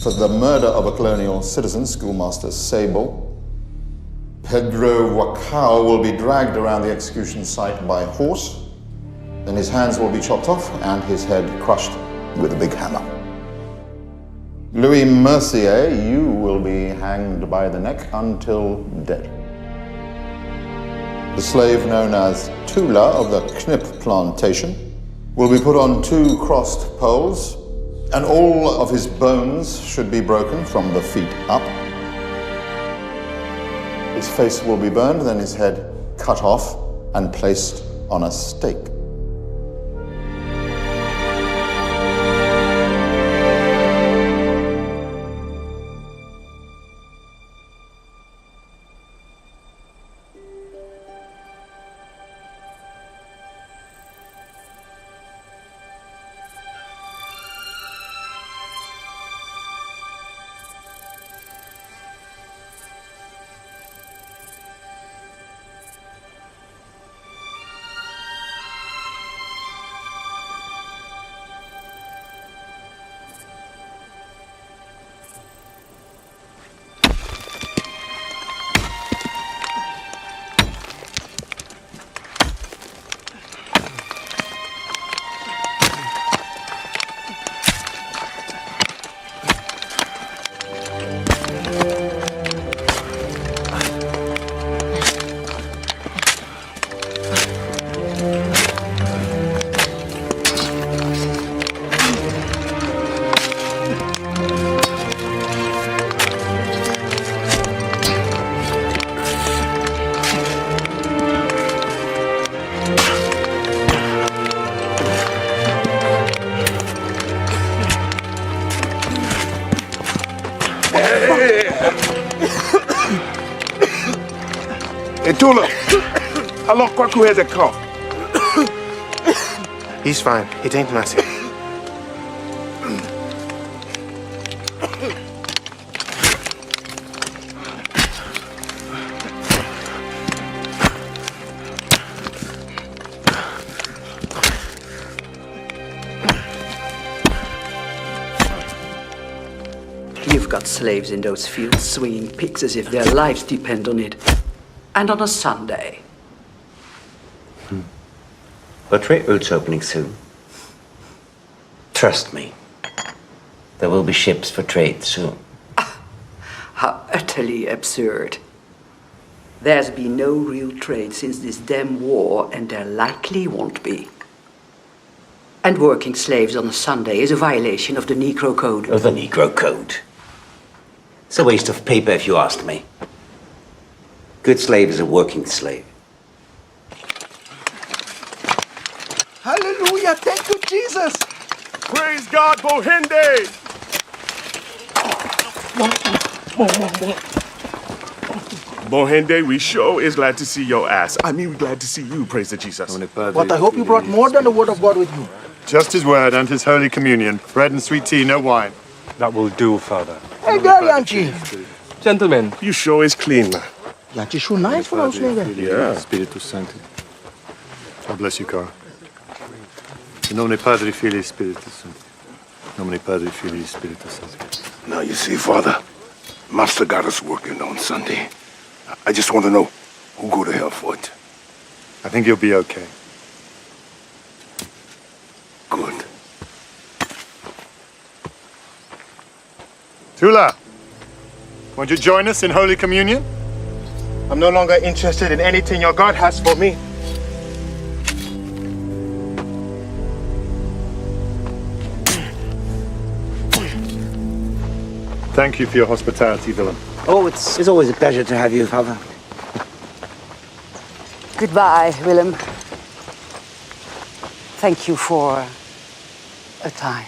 For the murder of a colonial citizen, Schoolmaster Sable, Pedro Wakao will be dragged around the execution site by horse, then his hands will be chopped off and his head crushed with a big hammer. Louis Mercier, you will be hanged by the neck until dead. The slave known as Tula of the Knip plantation will be put on 2 crossed poles, and all of his bones should be broken from the feet up. His face will be burned, then his head cut off and placed on a stake. Hey, Tula, how long Kwaku has that cough? He's fine. It ain't massive. You've got slaves in those fields swinging picks as if their lives depend on it. And on a Sunday. But trade routes opening soon. Trust me. There will be ships for trade soon. How utterly absurd. There's been no real trade since this damn war, and there likely won't be. And working slaves on a Sunday is a violation of the Negro Code. Of the Negro Code. It's a waste of paper if you ask me. Good slave is a working slave. Hallelujah! Thank you, Jesus! Praise God, Bohende! Bohende, we sure is glad to see your ass. I mean, we're glad to see you, praise the Jesus. But I hope you brought more than the word of God with you. Just his word and his holy communion. Bread and sweet tea, no wine. That will do, Father. Hey, girl, Yanchi. Gentlemen, You sure is clean, man. Yanchi, shoe nice for us, nigga. Yeah. Spiritus Sancti. God bless you, Carl. In nomine Padre, Filii, Spiritus Sancti. In nomine Padre, Filii, Spiritus Sancti. Now, you see, Father, Master got us working on Sunday. I just want to know who go to hell for it. I think you'll be okay. Good. Tula, won't you join us in Holy Communion? I'm no longer interested in anything your God has for me. Thank you for your hospitality, Willem. Oh, it's always a pleasure to have you, Father. Goodbye, Willem. Thank you for a time.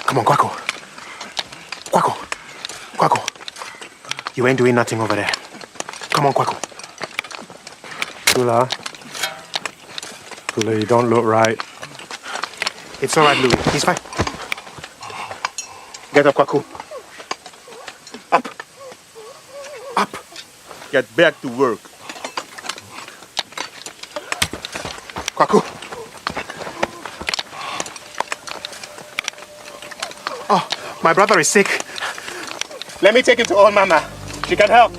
Come on, Quaco. Quaco. Quaco. You ain't doing nothing over there. Come on, Quaco. Tula. Tula, you don't look right. It's all right, Louis. He's fine. Get up, Quaco. Up. Up. Get back to work. Quaco. Oh, my brother is sick. Let me take him to old mama. She can help.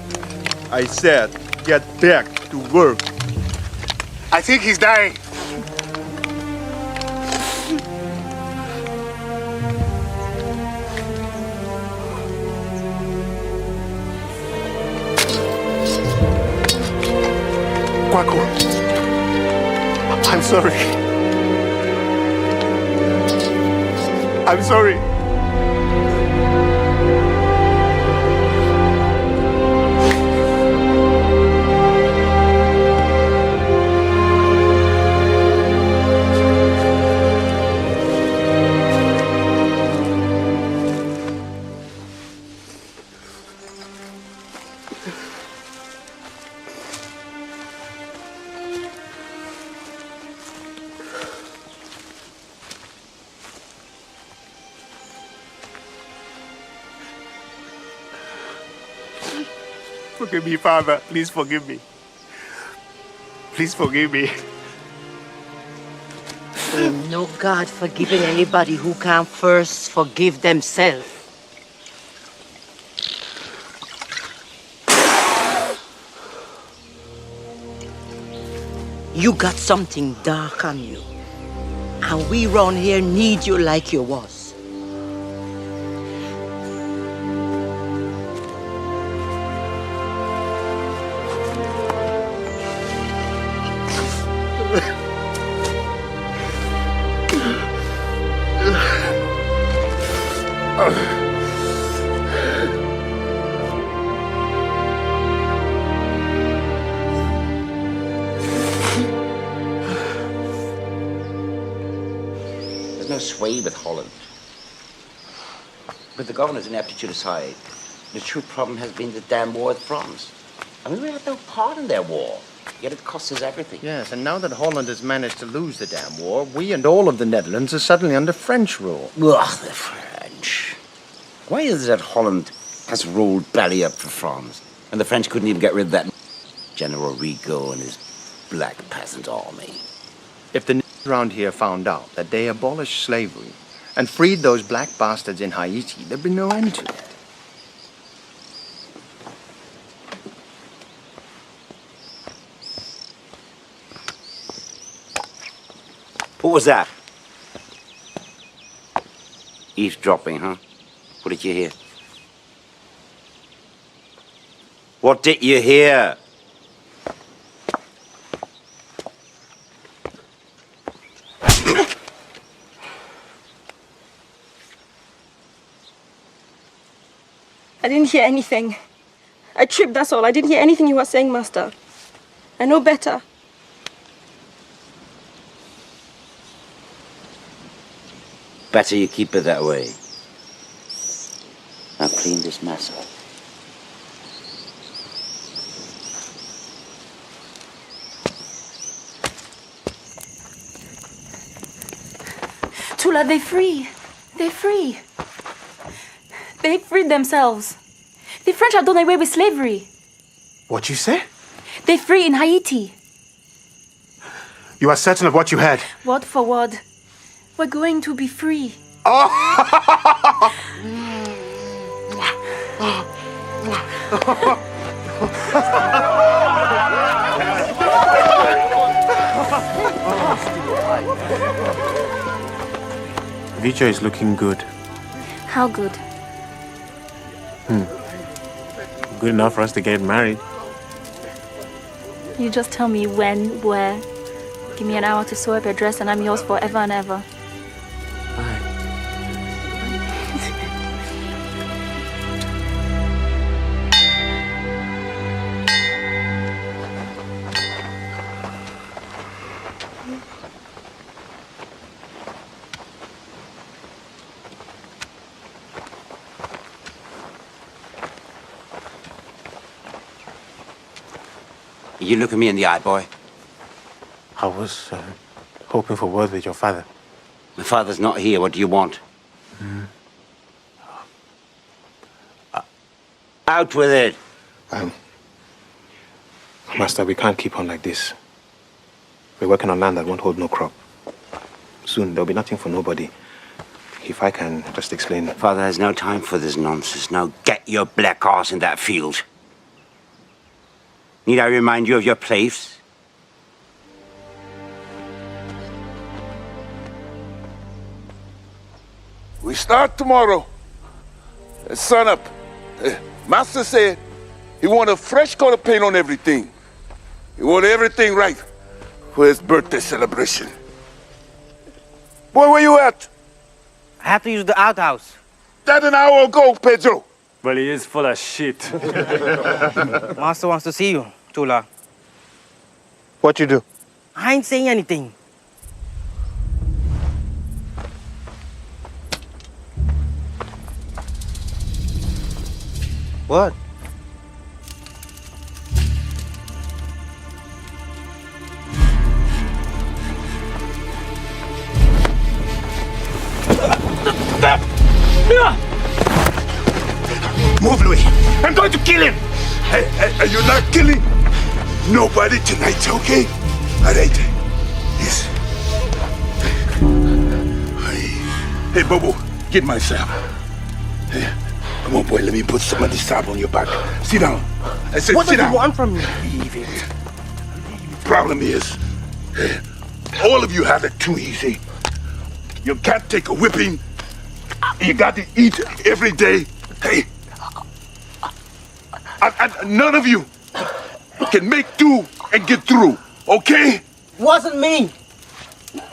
I said, get back to work. I think he's dying. Quaco. I'm sorry. I'm sorry. Forgive me, Father. Please forgive me. Please forgive me. Ain't no God forgiving anybody who can't first forgive themselves. You got something dark on you. And we round here need you like you was. There's no sway with Holland. With the governor's ineptitude aside, the true problem has been the damn war with France. I mean, we had no part in their war, yet it cost us everything. Yes, and now that Holland has managed to lose the damn war, we and all of the Netherlands are suddenly under French rule. Ugh, the French. Why is it that Holland has rolled belly up for France, and the French couldn't even get rid of that General Rico and his black peasant army. If the niggas around here found out that they abolished slavery and freed those black bastards in Haiti, there'd be no end to it. What was that? Eavesdropping, huh? What did you hear? What did you hear? I didn't hear anything. I tripped, that's all. I didn't hear anything you were saying, Master. I know better. Better you keep it that way. Now clean this mess up. Tula, they're free. They're free. They freed themselves. The French have done away with slavery. What you say? They're free in Haiti. You are certain of what you heard? Word for word. We're going to be free. Vija is looking good. How good? Good enough for us to get married. You just tell me when, where. Give me an hour to sew up your dress and I'm yours forever and ever. You look at me in the eye, boy. I was hoping for word with your father. My father's not here. What do you want? Out with it. Master, we can't keep on like this. We're working on land that won't hold no crop. Soon, there'll be nothing for nobody. If I can just explain. Father has no time for this nonsense. Now get your black ass in that field. Need I remind you of your place? We start tomorrow. Sun up. Master said he want a fresh coat of paint on everything. He want everything right for his birthday celebration. Boy, where you at? I have to use the outhouse. That an hour ago, Pedro. Well, he is full of shit. Master wants to see you, Tula. What you do? I ain't saying anything. What? Move, Louis. I'm going to kill him. Hey, are you not killing nobody tonight, okay? All right. Yes. Hey, Bobo, get my sap. Hey, come on, boy. Let me put some of this sap on your back. Sit down. I said, What sit do down. you want from me? Leave it. Problem is, all of you have it too easy. You can't take a whipping. You got to eat every day. Hey. And none of you can make do and get through, okay? Wasn't me.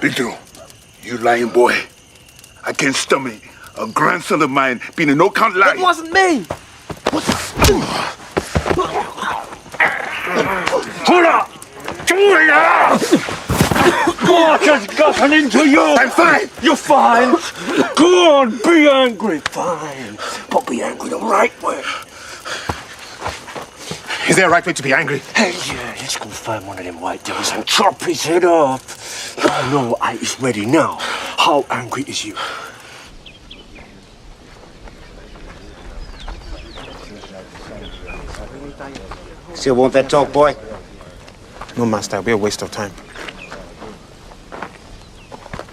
Pedro, you lying boy. I can't stomach a grandson of mine being a no-count liar. It wasn't me. Tula! Tula! God has gotten into you! I'm fine! You're fine! Go on, be angry! Fine. But be angry the right way. Is there a right way to be angry? Hey, yeah, let's go find one of them white devils and chop his head off. I know I is ready now. How angry is you? Still want that talk, boy? No, Master, it'll be a waste of time.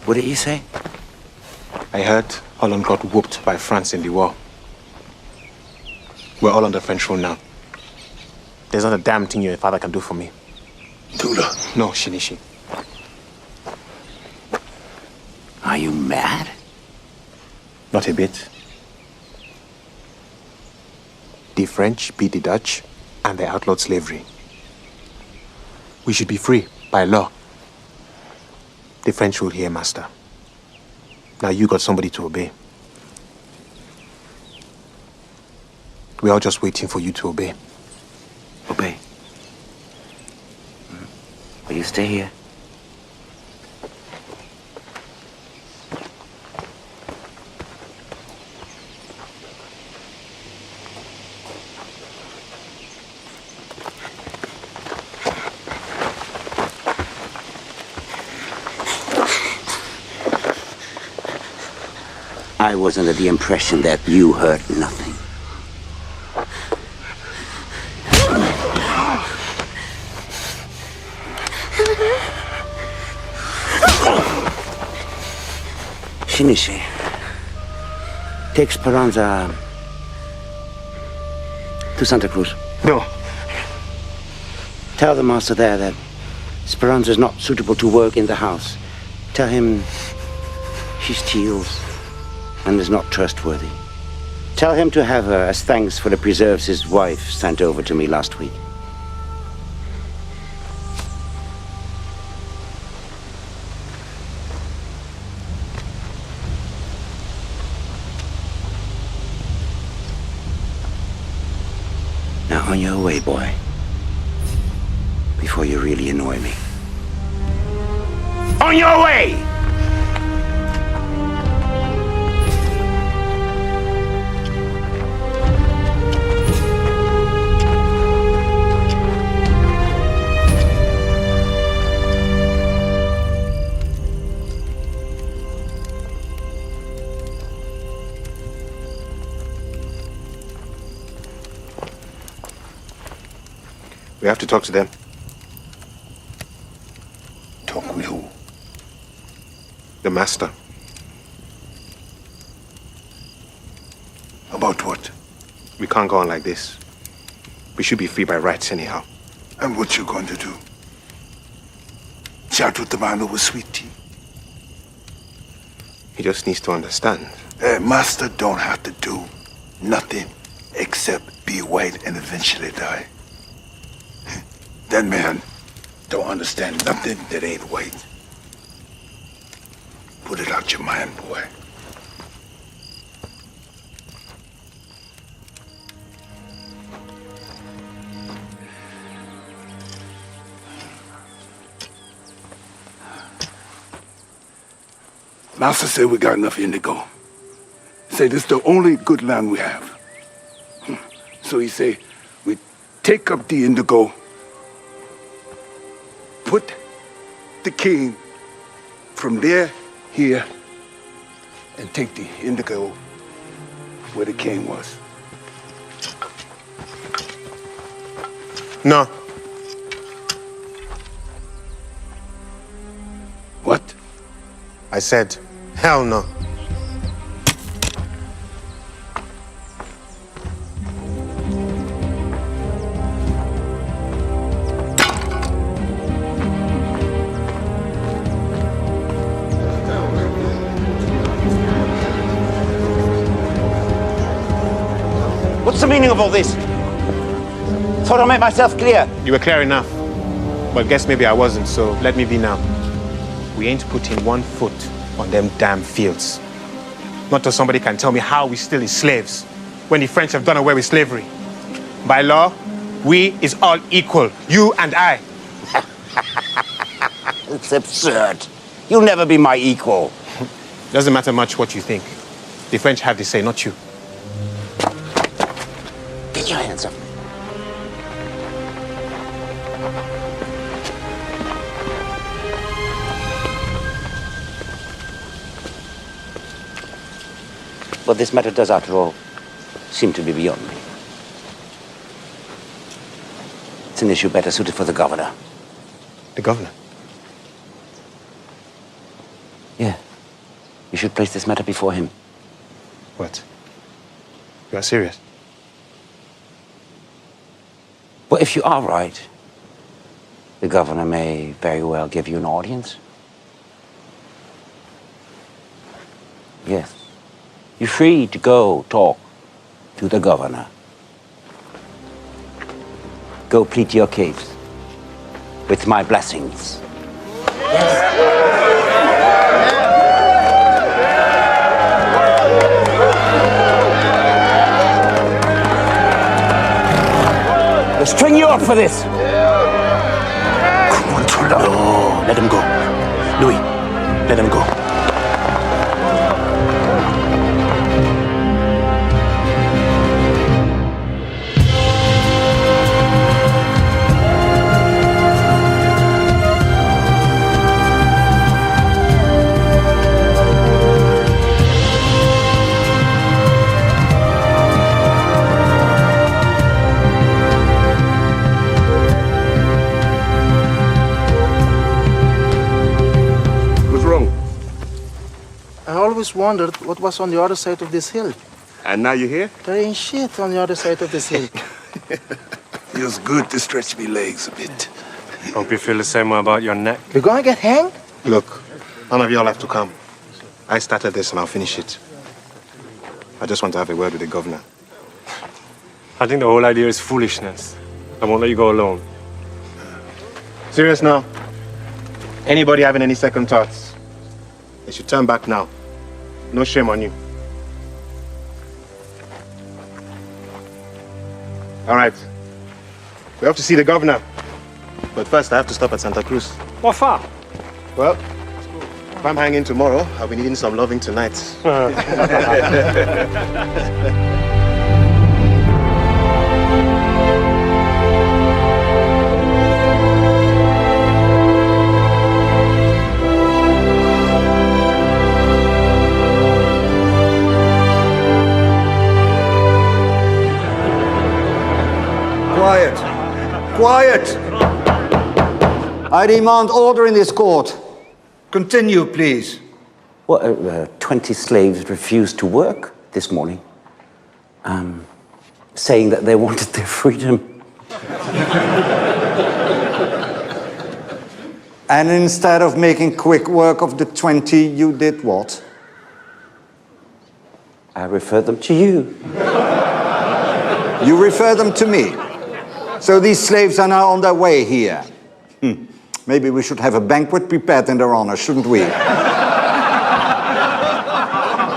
What did he say? I heard Holland got whooped by France in the war. We're all under French rule now. There's not a damn thing your father can do for me. Tula. No, Shinichi. Are you mad? Not a bit. The French beat the Dutch and they outlawed slavery. We should be free by law. The French rule here, Master. Now you got somebody to obey. We're all just waiting for you to obey. Obey? Will you stay here? I was under the impression that you heard nothing. Shinichi, take Speranza to Santa Cruz. No. Tell the master there that Speranza is not suitable to work in the house. Tell him she steals and is not trustworthy. Tell him to have her as thanks for the preserves his wife sent over to me last week. Now on your way, boy, before you really annoy me. On your way! We have to talk to them. Talk with who? The master. About what? We can't go on like this. We should be free by rights anyhow. And what you going to do? Chat with the man over sweet tea? He just needs to understand. Master don't have to do nothing except be white and eventually die. That man don't understand nothing that ain't white. Put it out your mind, boy. Master said we got enough indigo. Say this is the only good land we have. So he say we take up the indigo, put the king from there, here, and take the indigo where the king was. No. What? I said, hell no. What's the meaning of all this? Thought I made myself clear. You were clear enough. But guess maybe I wasn't, so let me be now. We ain't putting one foot on them damn fields. Not till somebody can tell me how we still is slaves when the French have done away with slavery. By law, we is all equal, you and I. It's absurd. You'll never be my equal. Doesn't matter much what you think. The French have the say, not you. Get your hands off me. But this matter does, after all, seem to be beyond me. It's an issue better suited for the governor. The governor? Yeah. You should place this matter before him. What? You are serious? Well, if you are right, the governor may very well give you an audience. Yes. You're free to go talk to the governor. Go plead your case with my blessings. They'll string you up for this. Come on, Tula. No, let him go. Louis, let him go. I always wondered what was on the other side of this hill. And now you're here? There ain't shit on the other side of this hill. Feels good to stretch me legs a bit. Hope you feel the same way about your neck. We're gonna get hanged? Look, none of y'all have to come. I started this and I'll finish it. I just want to have a word with the governor. I think the whole idea is foolishness. I won't let you go alone. Serious now? Anybody having any second thoughts? They should turn back now. No shame on you. All right. We have to see the governor. But first, I have to stop at Santa Cruz. What for? Well, if I'm hanging tomorrow, I'll be needing some loving tonight. Quiet. Quiet! I demand order in this court. Continue, please. Well, 20 slaves refused to work this morning, saying that they wanted their freedom. And instead of making quick work of the 20, you did what? I referred them to you. You refer them to me. So these slaves are now on their way here. Maybe we should have a banquet prepared in their honor, shouldn't we?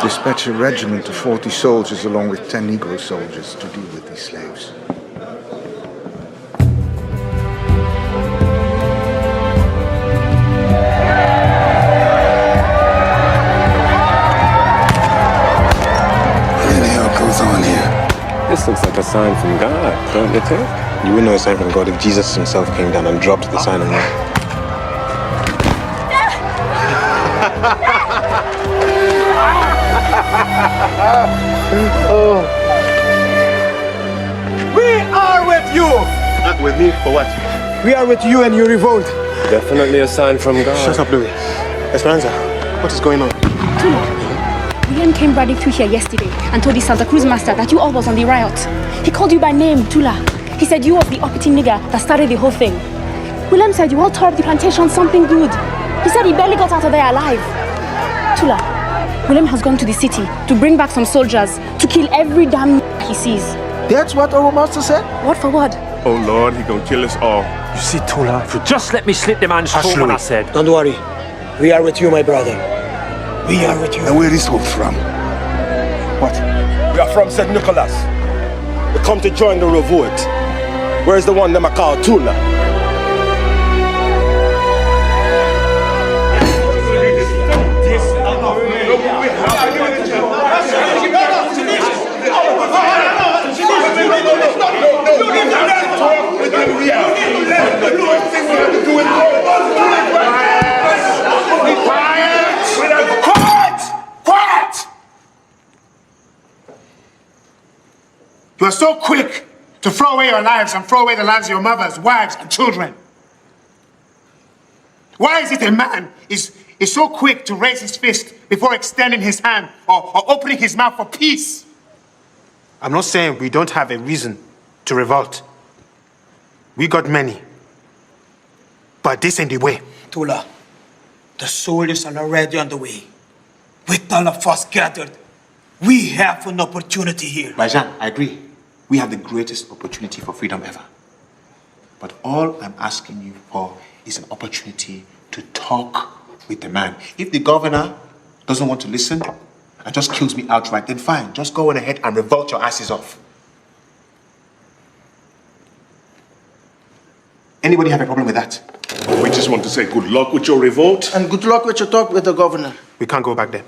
Dispatch a regiment of 40 soldiers along with 10 Negro soldiers to deal with these slaves. What the hell goes on here? This looks like a sign from God, don't you think? You wouldn't know a sign from God if Jesus himself came down and dropped the sign on you. We are with you! With me? For what? We are with you and your revolt. Definitely a sign from God. Shut up, Louis. Esperanza, what is going on? William came riding through here yesterday and told the Santa Cruz master that you all was on the riot. He called you by name, Tula. He said you was the uppity nigger that started the whole thing. William said you all tore up the plantation something good. He said he barely got out of there alive. Tula, William has gone to the city to bring back some soldiers to kill every damn he sees. That's what our master said? Word for word. Oh Lord, he gonna kill us all. You see, Tula, if you just let me slit the man's Hush, throat when I Louis. said. Don't worry. We are with you, my brother. We are with you. And where this one from? What? We are from St. Nicholas. We come to join the revolt. Where's the one that I call Tula? Quiet! You are so quick to throw away your lives and throw away the lives of your mothers, wives, and children. Why is it a man is so quick to raise his fist before extending his hand or opening his mouth for peace? I'm not saying we don't have a reason to revolt. We got many. But this ain't the way. Tula, the soldiers are already on the way. With all of us gathered, we have an opportunity here. Rajan, I agree. We have the greatest opportunity for freedom ever. But all I'm asking you for is an opportunity to talk with the man. If the governor doesn't want to listen and just kills me outright, then fine. Just go on ahead and revolt your asses off. Anybody have a problem with that? We just want to say good luck with your revolt. And good luck with your talk with the governor. We can't go back there.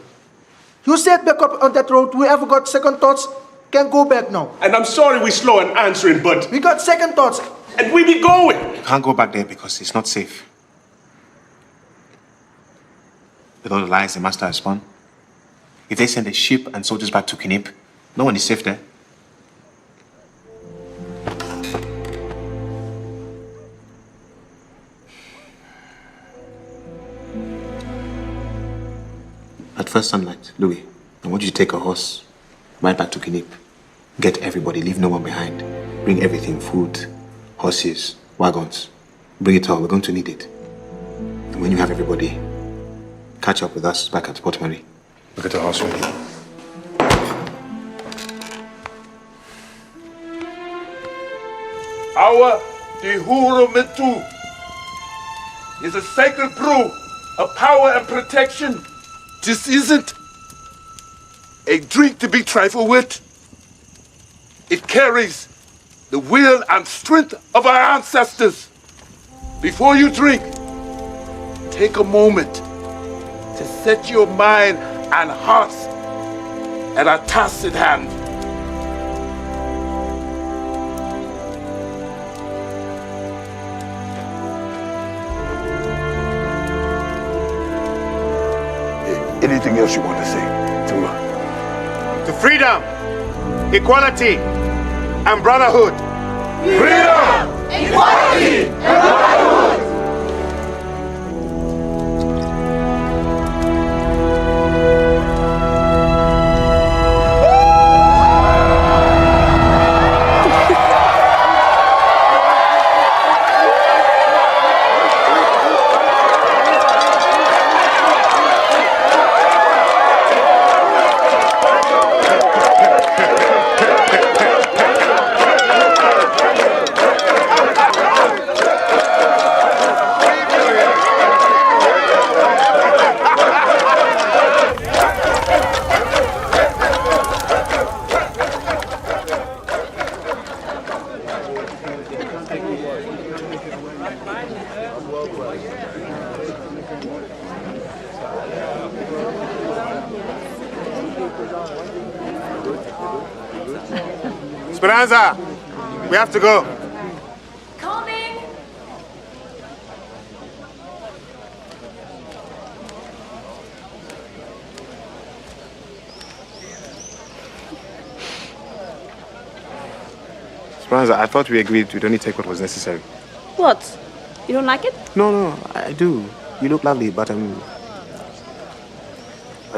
You said back up on that road. Whoever got second thoughts can go back now. And I'm sorry we're slow in answering, but... We got second thoughts. And we be going. You can't go back there because it's not safe. With all the lies the master has spun, if they send a ship and soldiers back to Kinip, no one is safe there. At first sunlight, Louis, I want you to take a horse, ride back to Kinip, get everybody, leave no one behind. Bring everything, food, horses, wagons. Bring it all, we're going to need it. And when you have everybody, catch up with us back at Port Marie. Look at the horse ready. Our Dihuru is a sacred brew of power and protection. This isn't a drink to be trifled with. It carries the will and strength of our ancestors. Before you drink, take a moment to set your mind and hearts at our task at hand. Anything else you want to say, Tula? To freedom, equality, and brotherhood. Freedom, equality, and brotherhood. Esperanza, we have to go. Coming! Speranza, I thought we agreed we'd only take what was necessary. What? You don't like it? No, I do. You look lovely, but I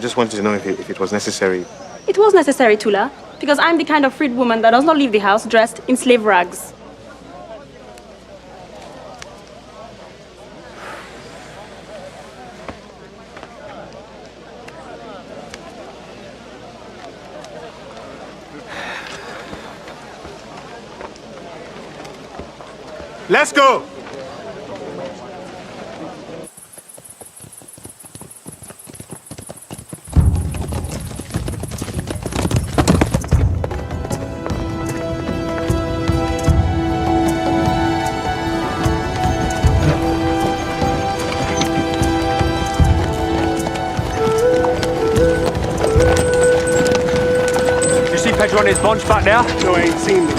just wanted to know if it was necessary. It was necessary, Tula, because I'm the kind of freed woman that does not leave the house dressed in slave rags. Let's go. You see Pedro on his bunch back there? No, I ain't seen him.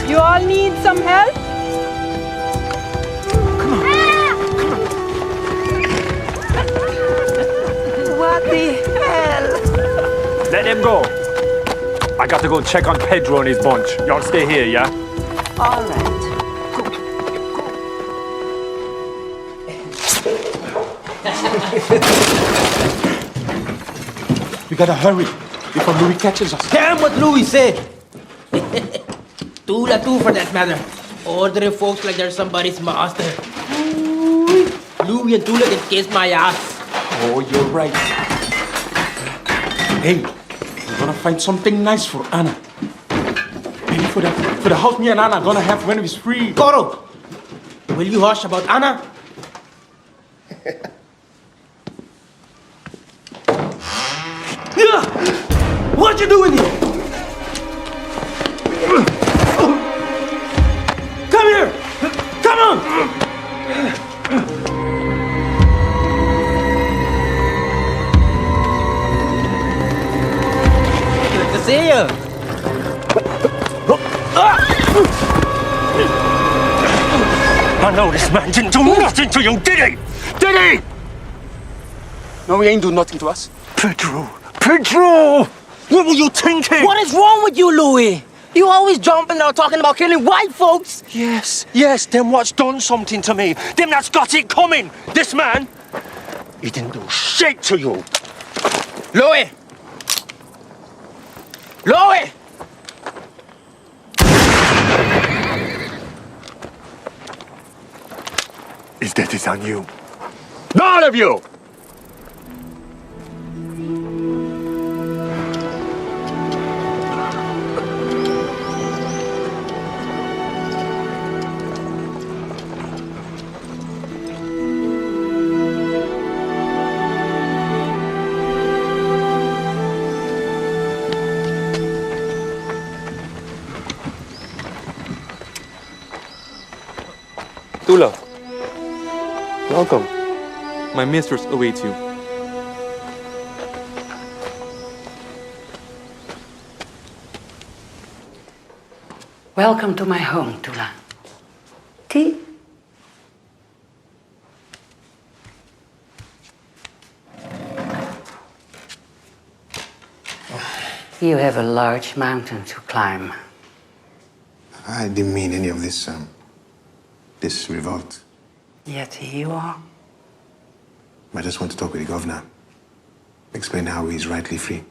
You all need some help? What the hell? Let them go. I got to go check on Pedro and his bunch. Y'all stay here, yeah? All right. We gotta hurry before Louis catches us. Damn what Louis said! Tula too, for that matter. Ordering folks like they're somebody's master. Louis and Tula can kiss my ass. Oh, you're right. Hey, we're gonna find something nice for Anna. Maybe for the house me and Anna are gonna have when we're free. Koro, will you hush about Anna? What you doing here? Come here! Come on! Good to see you. I know this man didn't do nothing to you, did he? Did he? No, he ain't do nothing to us. Pedro! Pedro! What were you thinking? What is wrong with you, Louis? You always jumping out talking about killing white folks. Yes, them what's done something to me. Them that's got it coming. This man, he didn't do shit to you. Louis! Louis! His death is on you. All of you! Tula, welcome. My mistress awaits you. Welcome to my home, Tula. Tea? You have a large mountain to climb. I didn't mean any of this, this revolt. Yet here you are. I just want to talk with the governor. Explain how he's rightly free.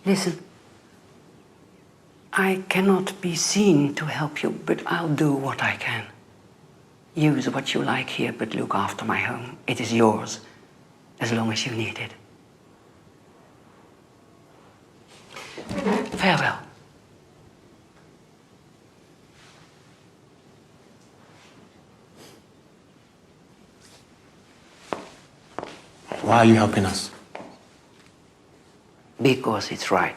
Listen, I cannot be seen to help you, but I'll do what I can. Use what you like here, but look after my home. It is yours, as long as you need it. Farewell. Why are you helping us? Because it's right.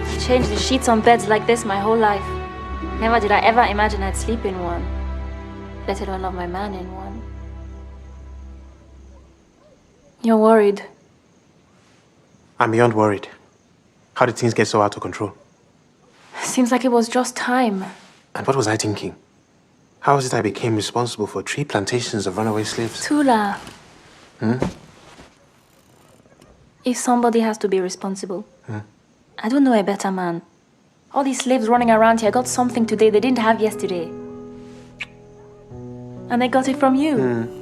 I've changed the sheets on beds like this my whole life. Never did I ever imagine I'd sleep in one, let alone love my man in one. You're worried. I'm beyond worried. How did things get so out of control? Seems like it was just time. And what was I thinking? How is it I became responsible for 3 plantations of runaway slaves? Tula, Hmm? if somebody has to be responsible, I don't know a better man. All these slaves running around here got something today they didn't have yesterday. And they got it from you.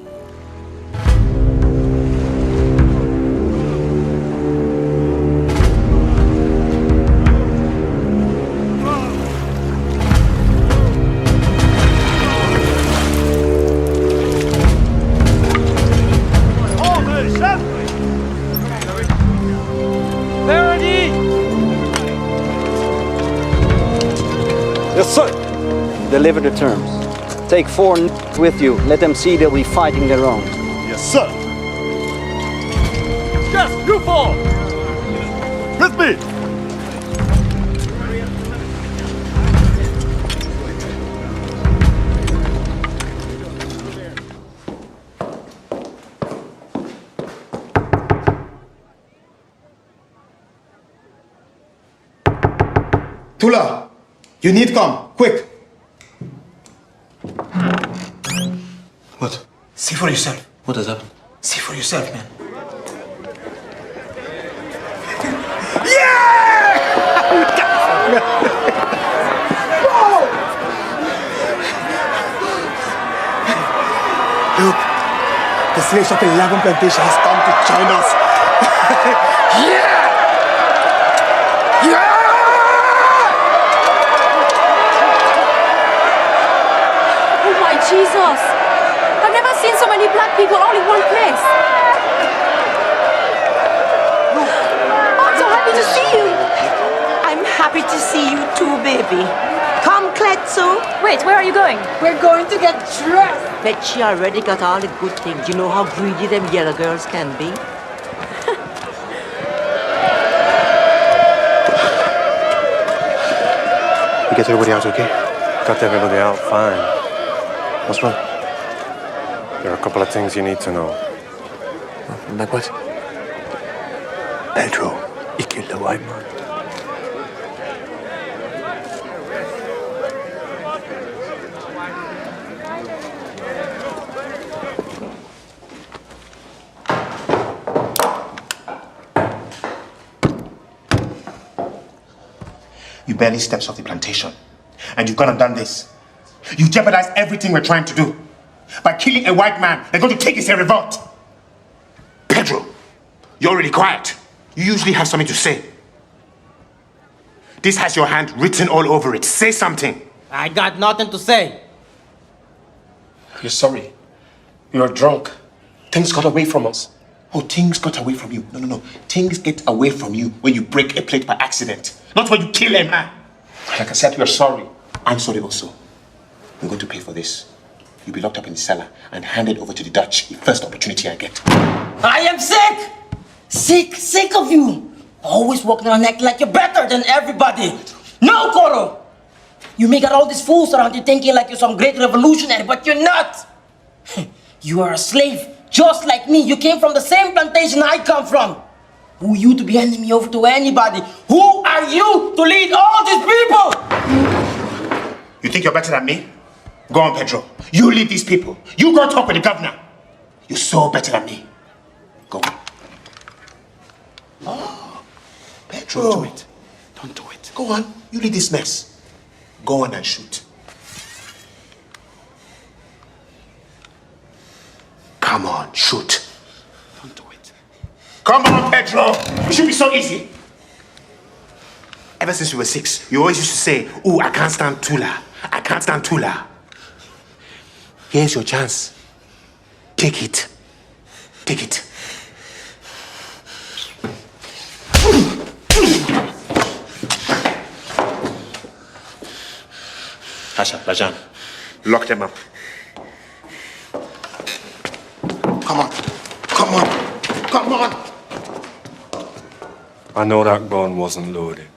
Yes, sir. Deliver the terms. Take 4 with you. Let them see they'll be fighting their own. Yes, sir. Yes, you 4! With me! Tula, you need come, quick. What? See for yourself. What has happened? See for yourself, man. Look, the slave shop 11 plantation has come to join us. Yeah! Yeah! Oh my Jesus! I've never seen so many black people all in one place. Oh, I'm so happy to see you. I'm happy to see you too, baby. Come, Cletso. Wait, where are you going? We're going to get dressed. Bet she already got all the good things. You know how greedy them yellow girls can be? You get everybody out okay? Got everybody out fine. What's wrong? There are a couple of things you need to know. Like what? Pedro, he killed the white man. You barely stepped off the plantation, and you've gone and done this. You jeopardized everything we're trying to do. By killing a white man, they're going to take it as a revolt. Pedro, you're already quiet. You usually have something to say. This has your hand written all over it. Say something. I got nothing to say. You're sorry. You're drunk. Things got away from us. Oh, things got away from you. No. Things get away from you when you break a plate by accident. Not when you kill a man. Like I said, we're sorry. I'm sorry also. I'm going to pay for this. You'll be locked up in the cellar and handed over to the Dutch the first opportunity I get. I am sick! Sick of you. Always walking around acting like you're better than everybody. No, Coro! You may got all these fools around you thinking like you're some great revolutionary, but you're not. You are a slave, just like me. You came from the same plantation I come from. Who are you to be handing me over to anybody? Who are you to lead all these people? You think you're better than me? Go on, Pedro. You lead these people. You go talk with the governor. You're so better than me. Go on. Oh, Pedro. Don't do it. Don't do it. Go on. You lead this mess. Go on and shoot. Come on, shoot. Don't do it. Come on, Pedro. It should be so easy. Ever since we were 6, you always used to say, "Ooh, I can't stand Tula. I can't stand Tula." Here's your chance. Take it. Take it. Hasha, Rajan, lock them up. Come on. Come on. Come on. I know that gun wasn't loaded.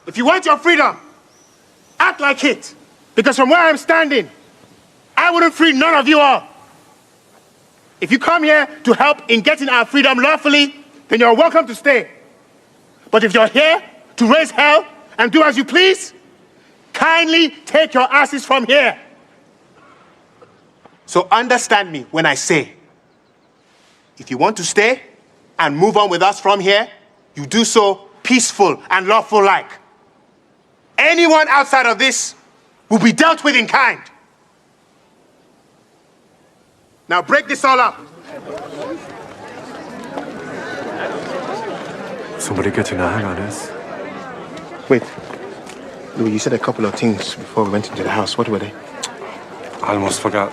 If you want your freedom, act like it. Because from where I'm standing, I wouldn't free none of you all. If you come here to help in getting our freedom lawfully, then you're welcome to stay. But if you're here to raise hell and do as you please, kindly take your asses from here. So understand me when I say, if you want to stay and move on with us from here, you do so peaceful and lawful-like. Anyone outside of this will be dealt with in kind. Now break this all up. Somebody getting a hang on this. Wait. Louis, you said a couple of things before we went into the house. What were they? I almost forgot.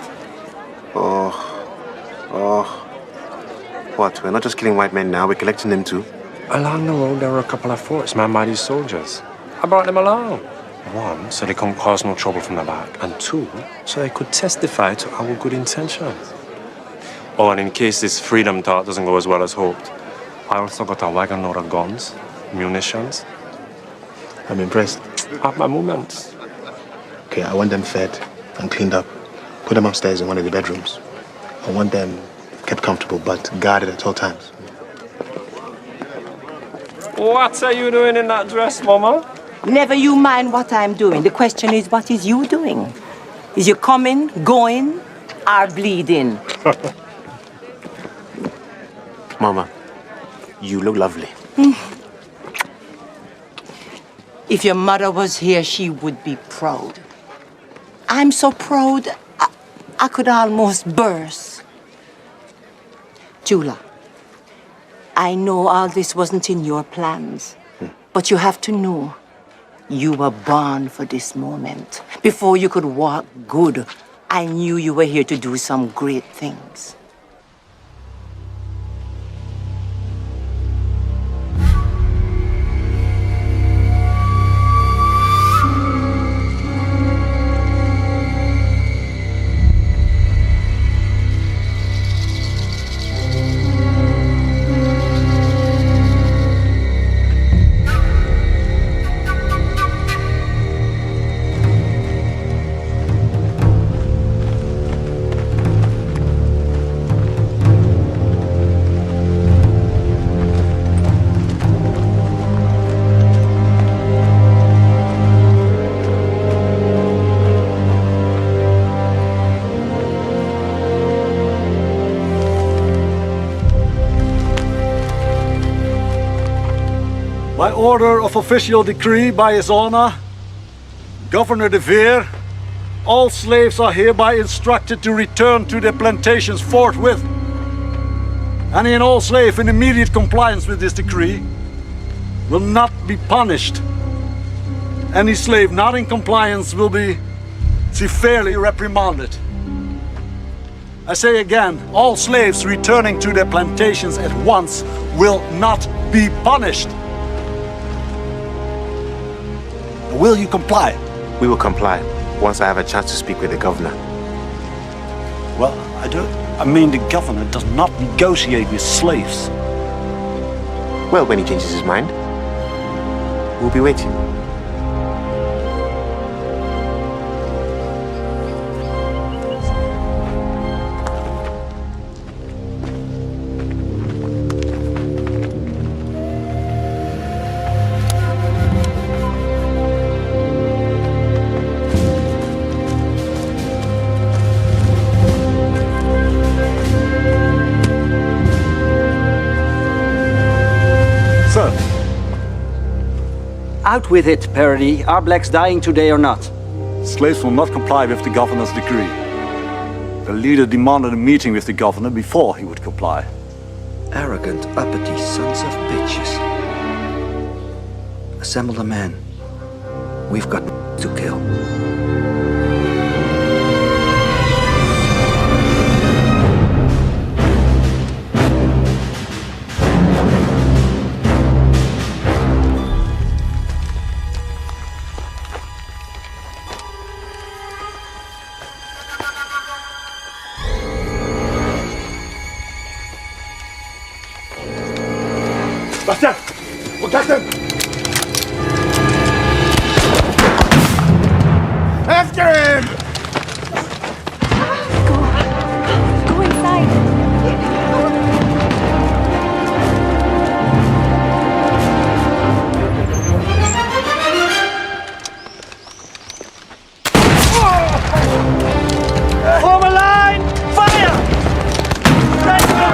What? We're not just killing white men now, we're collecting them too. Along the road, there were a couple of forts manned by these soldiers. I brought them along. 1, so they couldn't cause no trouble from the back. And 2, so they could testify to our good intentions. Oh, and in case this freedom talk doesn't go as well as hoped, I also got a wagon load of guns, munitions. I'm impressed. I have my moments. Okay, I want them fed and cleaned up. Put them upstairs in one of the bedrooms. I want them kept comfortable but guarded at all times. What are you doing in that dress, Mama? Never you mind what I'm doing. The question is, what is you doing? Is you coming, going, or bleeding? Mama, you look lovely. If your mother was here, she would be proud. I'm so proud, I could almost burst. Tula, I know all this wasn't in your plans, but you have to know, you were born for this moment. Before you could walk good, I knew you were here to do some great things. By order of official decree by His Honor, Governor de Veer, all slaves are hereby instructed to return to their plantations forthwith. Any and all slave in immediate compliance with this decree will not be punished. Any slave not in compliance will be severely reprimanded. I say again, all slaves returning to their plantations at once will not be punished. Will you comply? We will comply once I have a chance to speak with the governor. Well, I mean the governor does not negotiate with slaves. Well, when he changes his mind, we'll be waiting. Out with it, Parody. Are blacks dying today or not? Slaves will not comply with the governor's decree. The leader demanded a meeting with the governor before he would comply. Arrogant, uppity sons of bitches. Assemble the men. We've got to kill. Bastard! We got them! After him! Go inside. Form a line! Fire! Let's go!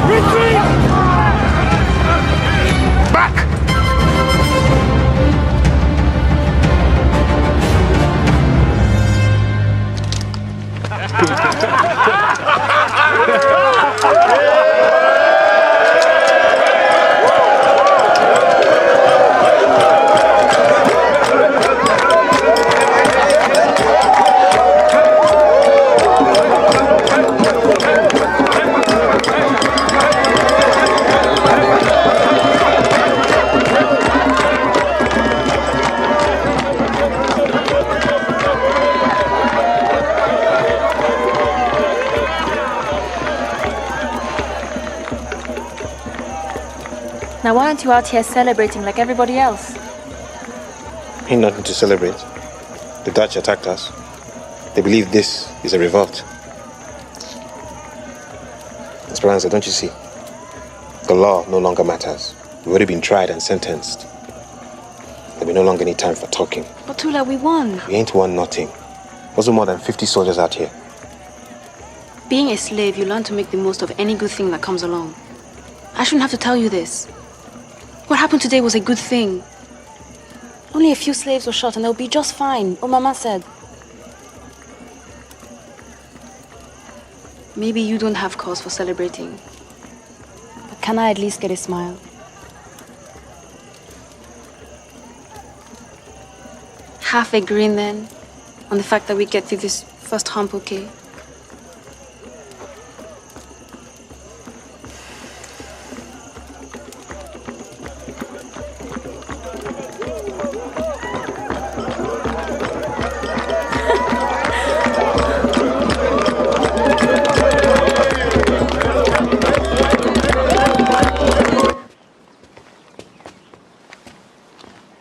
Retreat! Back! Now why aren't you out here celebrating like everybody else? Ain't nothing to celebrate. The Dutch attacked us. They believe this is a revolt. Esperanza, don't you see? The law no longer matters. We've already been tried and sentenced. There'll be no longer any time for talking. But Tula, we won. We ain't won nothing. Also more than 50 soldiers out here. Being a slave, you learn to make the most of any good thing that comes along. I shouldn't have to tell you this. What happened today was a good thing. Only a few slaves were shot and they'll be just fine, oh Mama said. Maybe you don't have cause for celebrating. But can I at least get a smile? Half a grin then, on the fact that we get through this first hump okay?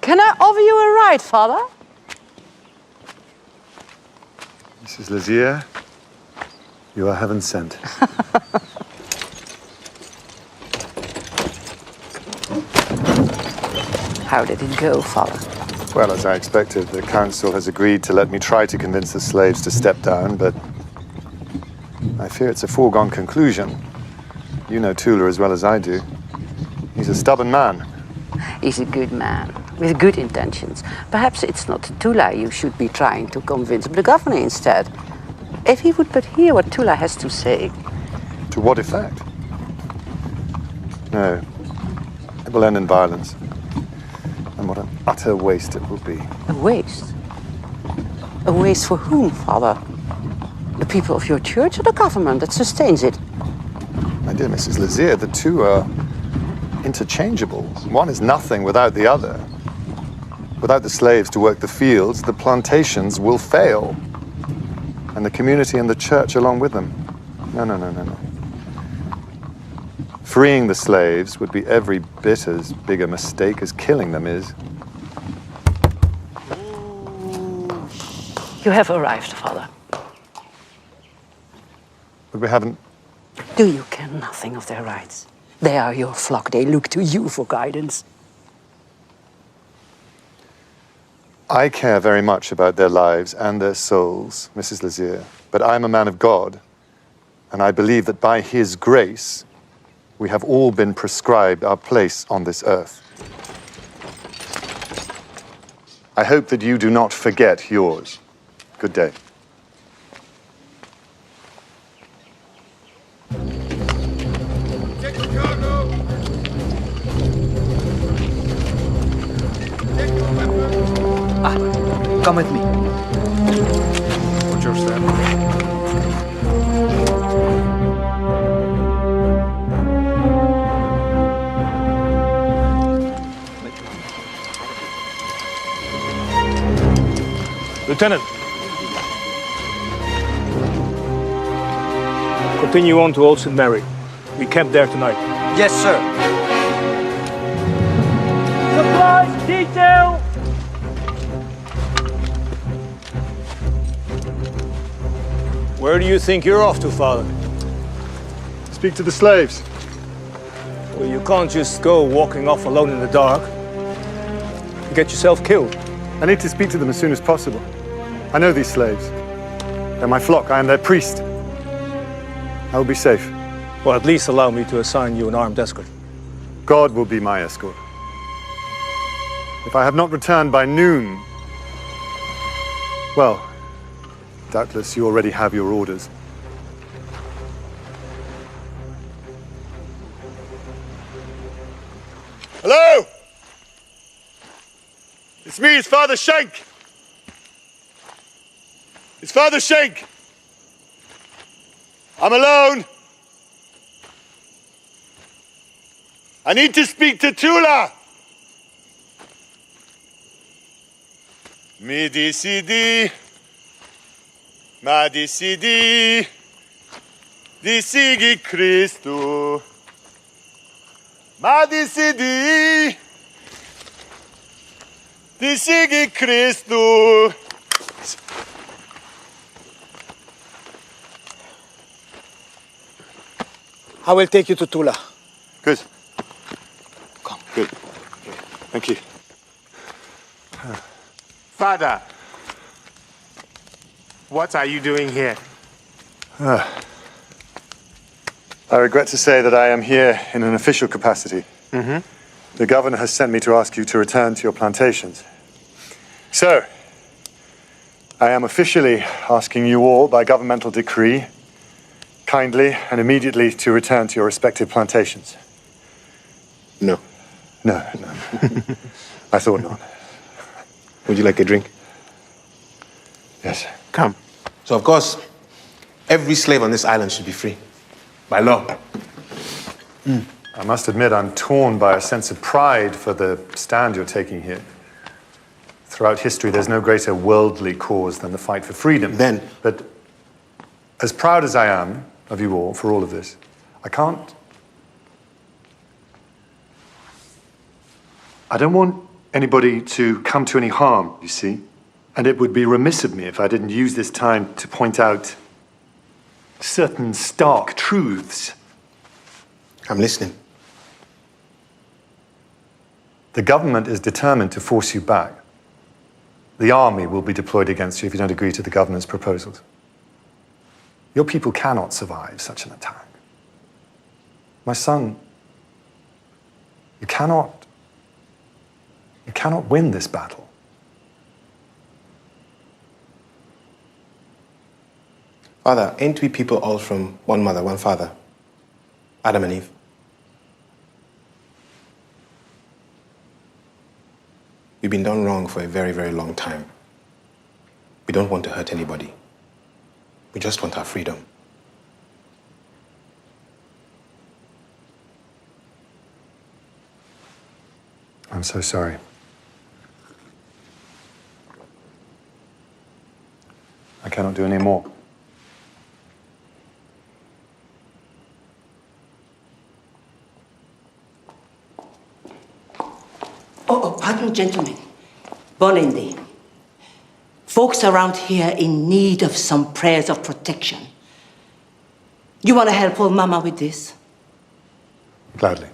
Can I offer you a ride, Father? Mrs. Lazier, you are heaven sent. How did it go, Father? Well, as I expected, the council has agreed to let me try to convince the slaves to step down, but I fear it's a foregone conclusion. You know Tula as well as I do. He's a stubborn man. He's a good man, with good intentions. Perhaps it's not Tula you should be trying to convince, but the governor instead. If he would but hear what Tula has to say. To what effect? No. It will end in violence. And what an utter waste it will be. A waste? A waste for whom, Father? The people of your church or the government that sustains it? My dear Mrs. Lazier, the two are interchangeable. One is nothing without the other. Without the slaves to work the fields, the plantations will fail. And the community and the church along with them. No. Freeing the slaves would be every bit as big a mistake as killing them is. You have arrived, Father. But we haven't... Do you care nothing of their rights? They are your flock. They look to you for guidance. I care very much about their lives and their souls, Mrs. Lazier. But I'm a man of God, and I believe that by His grace, we have all been prescribed our place on this earth. I hope that you do not forget yours. Good day. Come with me. What's your step? Lieutenant. Continue on to Old St. Mary. We camp there tonight. Yes, sir. Supplies, detail! Where do you think you're off to, Father? Speak to the slaves. Well, you can't just go walking off alone in the dark. You get yourself killed. I need to speak to them as soon as possible. I know these slaves. They're my flock. I am their priest. I will be safe. Well, at least allow me to assign you an armed escort. God will be my escort. If I have not returned by noon, well, doubtless you already have your orders. Hello! It's me, it's Father Schenk. It's Father Schenk. I'm alone. I need to speak to Tula. Mi decidi, ma decidi, decidi Cristo. Madisidi. Disigi Christu. I will take you to Tula. Good. Come. Good. Thank you. Father, what are you doing here? I regret to say that I am here in an official capacity. The governor has sent me to ask you to return to your plantations. So, I am officially asking you all by governmental decree, kindly and immediately to return to your respective plantations. No. No. I thought not. Would you like a drink? Yes. Come. So, of course, every slave on this island should be free. By law. I must admit I'm torn by a sense of pride for the stand you're taking here. Throughout history, there's no greater worldly cause than the fight for freedom. But as proud as I am of you all for all of this, I don't want anybody to come to any harm, you see. And it would be remiss of me if I didn't use this time to point out certain stark truths. I'm listening. The government is determined to force you back. The army will be deployed against you if you don't agree to the governor's proposals. Your people cannot survive such an attack. My son, you cannot win this battle. Father, ain't we people all from one mother, one father? Adam and Eve. We've been done wrong for a very, very long time. We don't want to hurt anybody. We just want our freedom. I'm so sorry. I cannot do any more. Oh, pardon, gentlemen. Bonindi. Folks around here in need of some prayers of protection. You want to help old Mama with this? Gladly.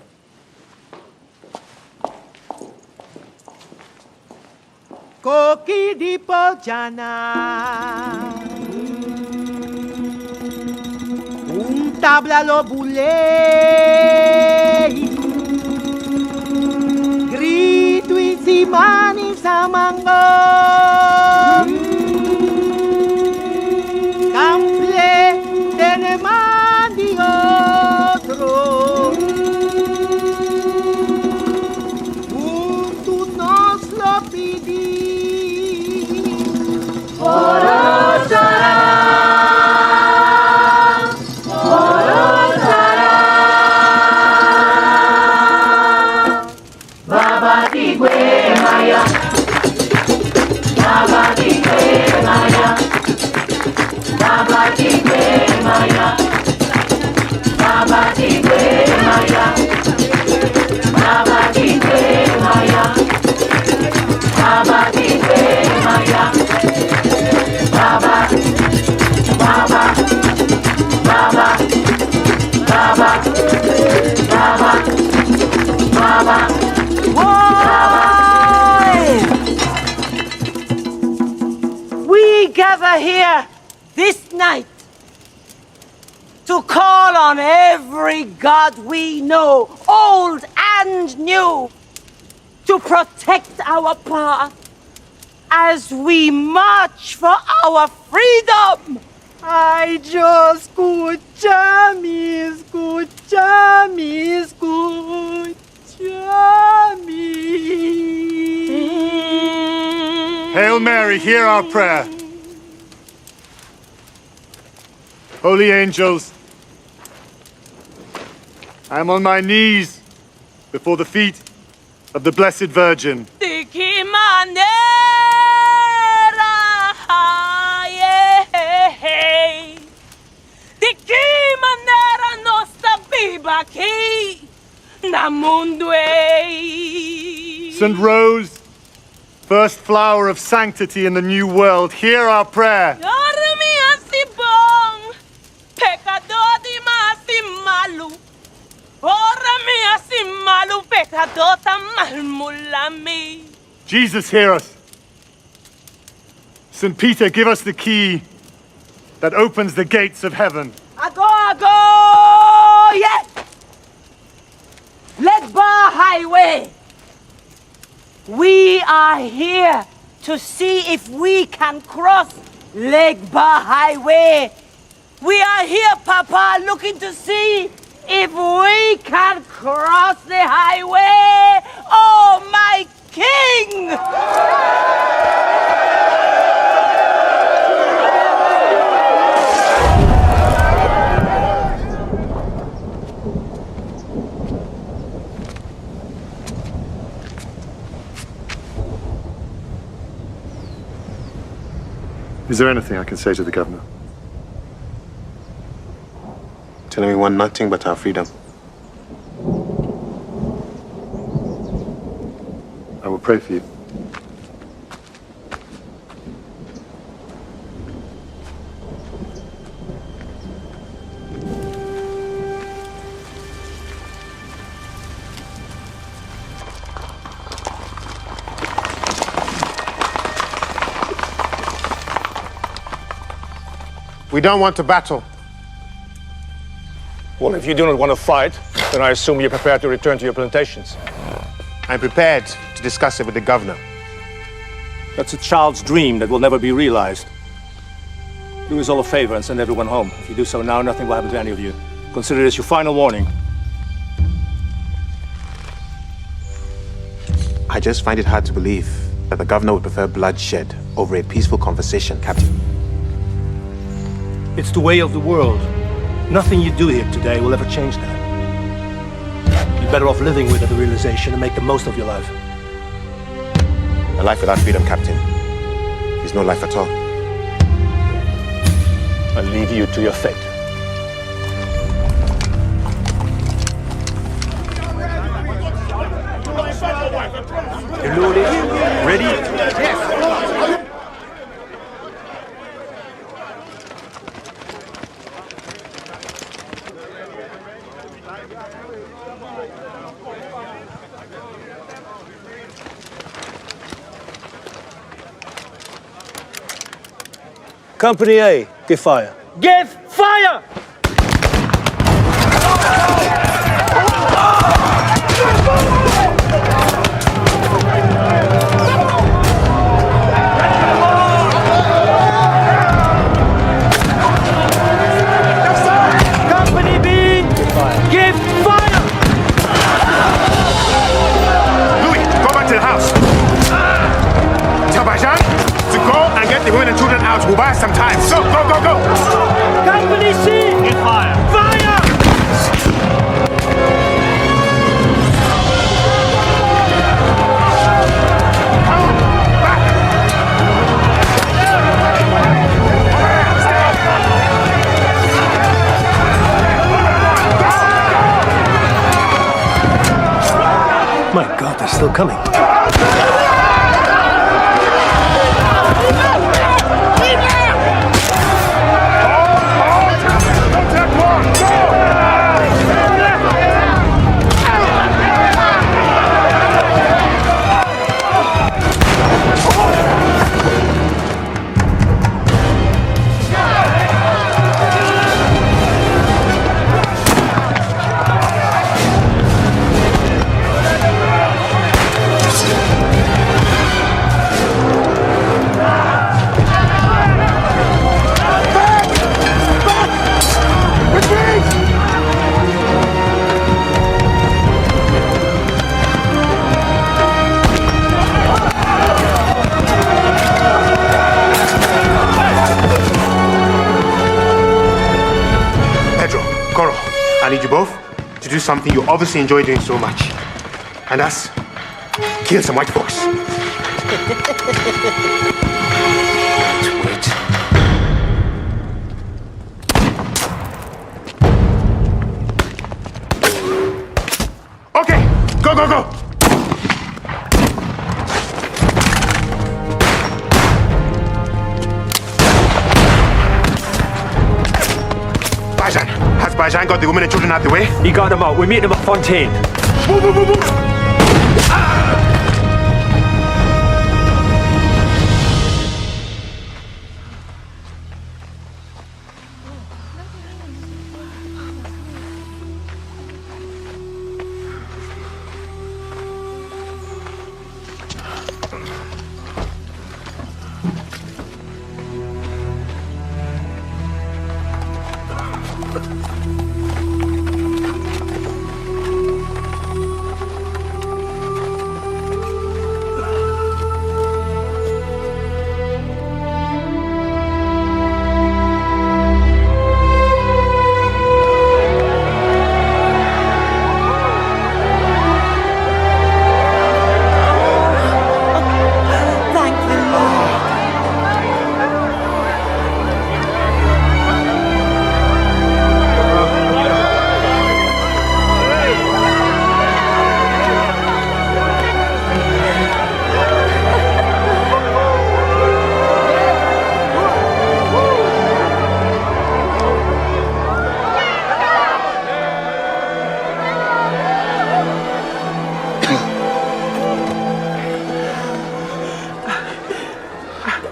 Koki di Pojana Un tabla lo bulei Grito si mani sa mango Cample tene mandi otro Juntos nos lo pidi Oro sarà Baba di Maya Baba di Maya Baba di Maya Baba di Maya Baba di Maya Baba di Maya Baba Baba Baba Baba Baba Baba We gather here this night to call on every god we know, old and new, to protect our path as we march for our freedom. Ay, Dios, escúchame, escúchame, escúchame. Hail Mary, hear our prayer. Holy angels, I am on my knees before the feet of the Blessed Virgin. De qué manera, de qué manera nos viva aquí, na St. Rose, first flower of sanctity in the new world, hear our prayer. Jesus, hear us. St. Peter, give us the key that opens the gates of heaven. Ago! Yes! Legba Highway! We are here to see if we can cross Legba Highway. We are here, Papa, looking to see if we can cross the highway. Oh, my king! Is there anything I can say to the governor? Tell him we want nothing but our freedom. I will pray for you. We don't want to battle. Well, if you do not want to fight, then I assume you're prepared to return to your plantations. I'm prepared to discuss it with the governor. That's a child's dream that will never be realized. Do us all a favor and send everyone home. If you do so now, nothing will happen to any of you. Consider this your final warning. I just find it hard to believe that the governor would prefer bloodshed over a peaceful conversation, Captain. It's the way of the world. Nothing you do here today will ever change that. You're better off living with the realization and make the most of your life. A life without freedom, Captain, is no life at all. I leave you to your fate. Ready? Yes. Company A, give fire. Give fire! Company B, give fire! Louis, go back to the house. Tell Bajan to go and get the women and children out. We'll buy some time. So, go! Company C, Get fire. fire! My God, they're still coming. I need you both to do something you obviously enjoy doing so much. And that's kill some white folks. Okay, surprised I ain't got the women and children out the way. He got them out. We meet him at Fontaine. Move, move, move, move.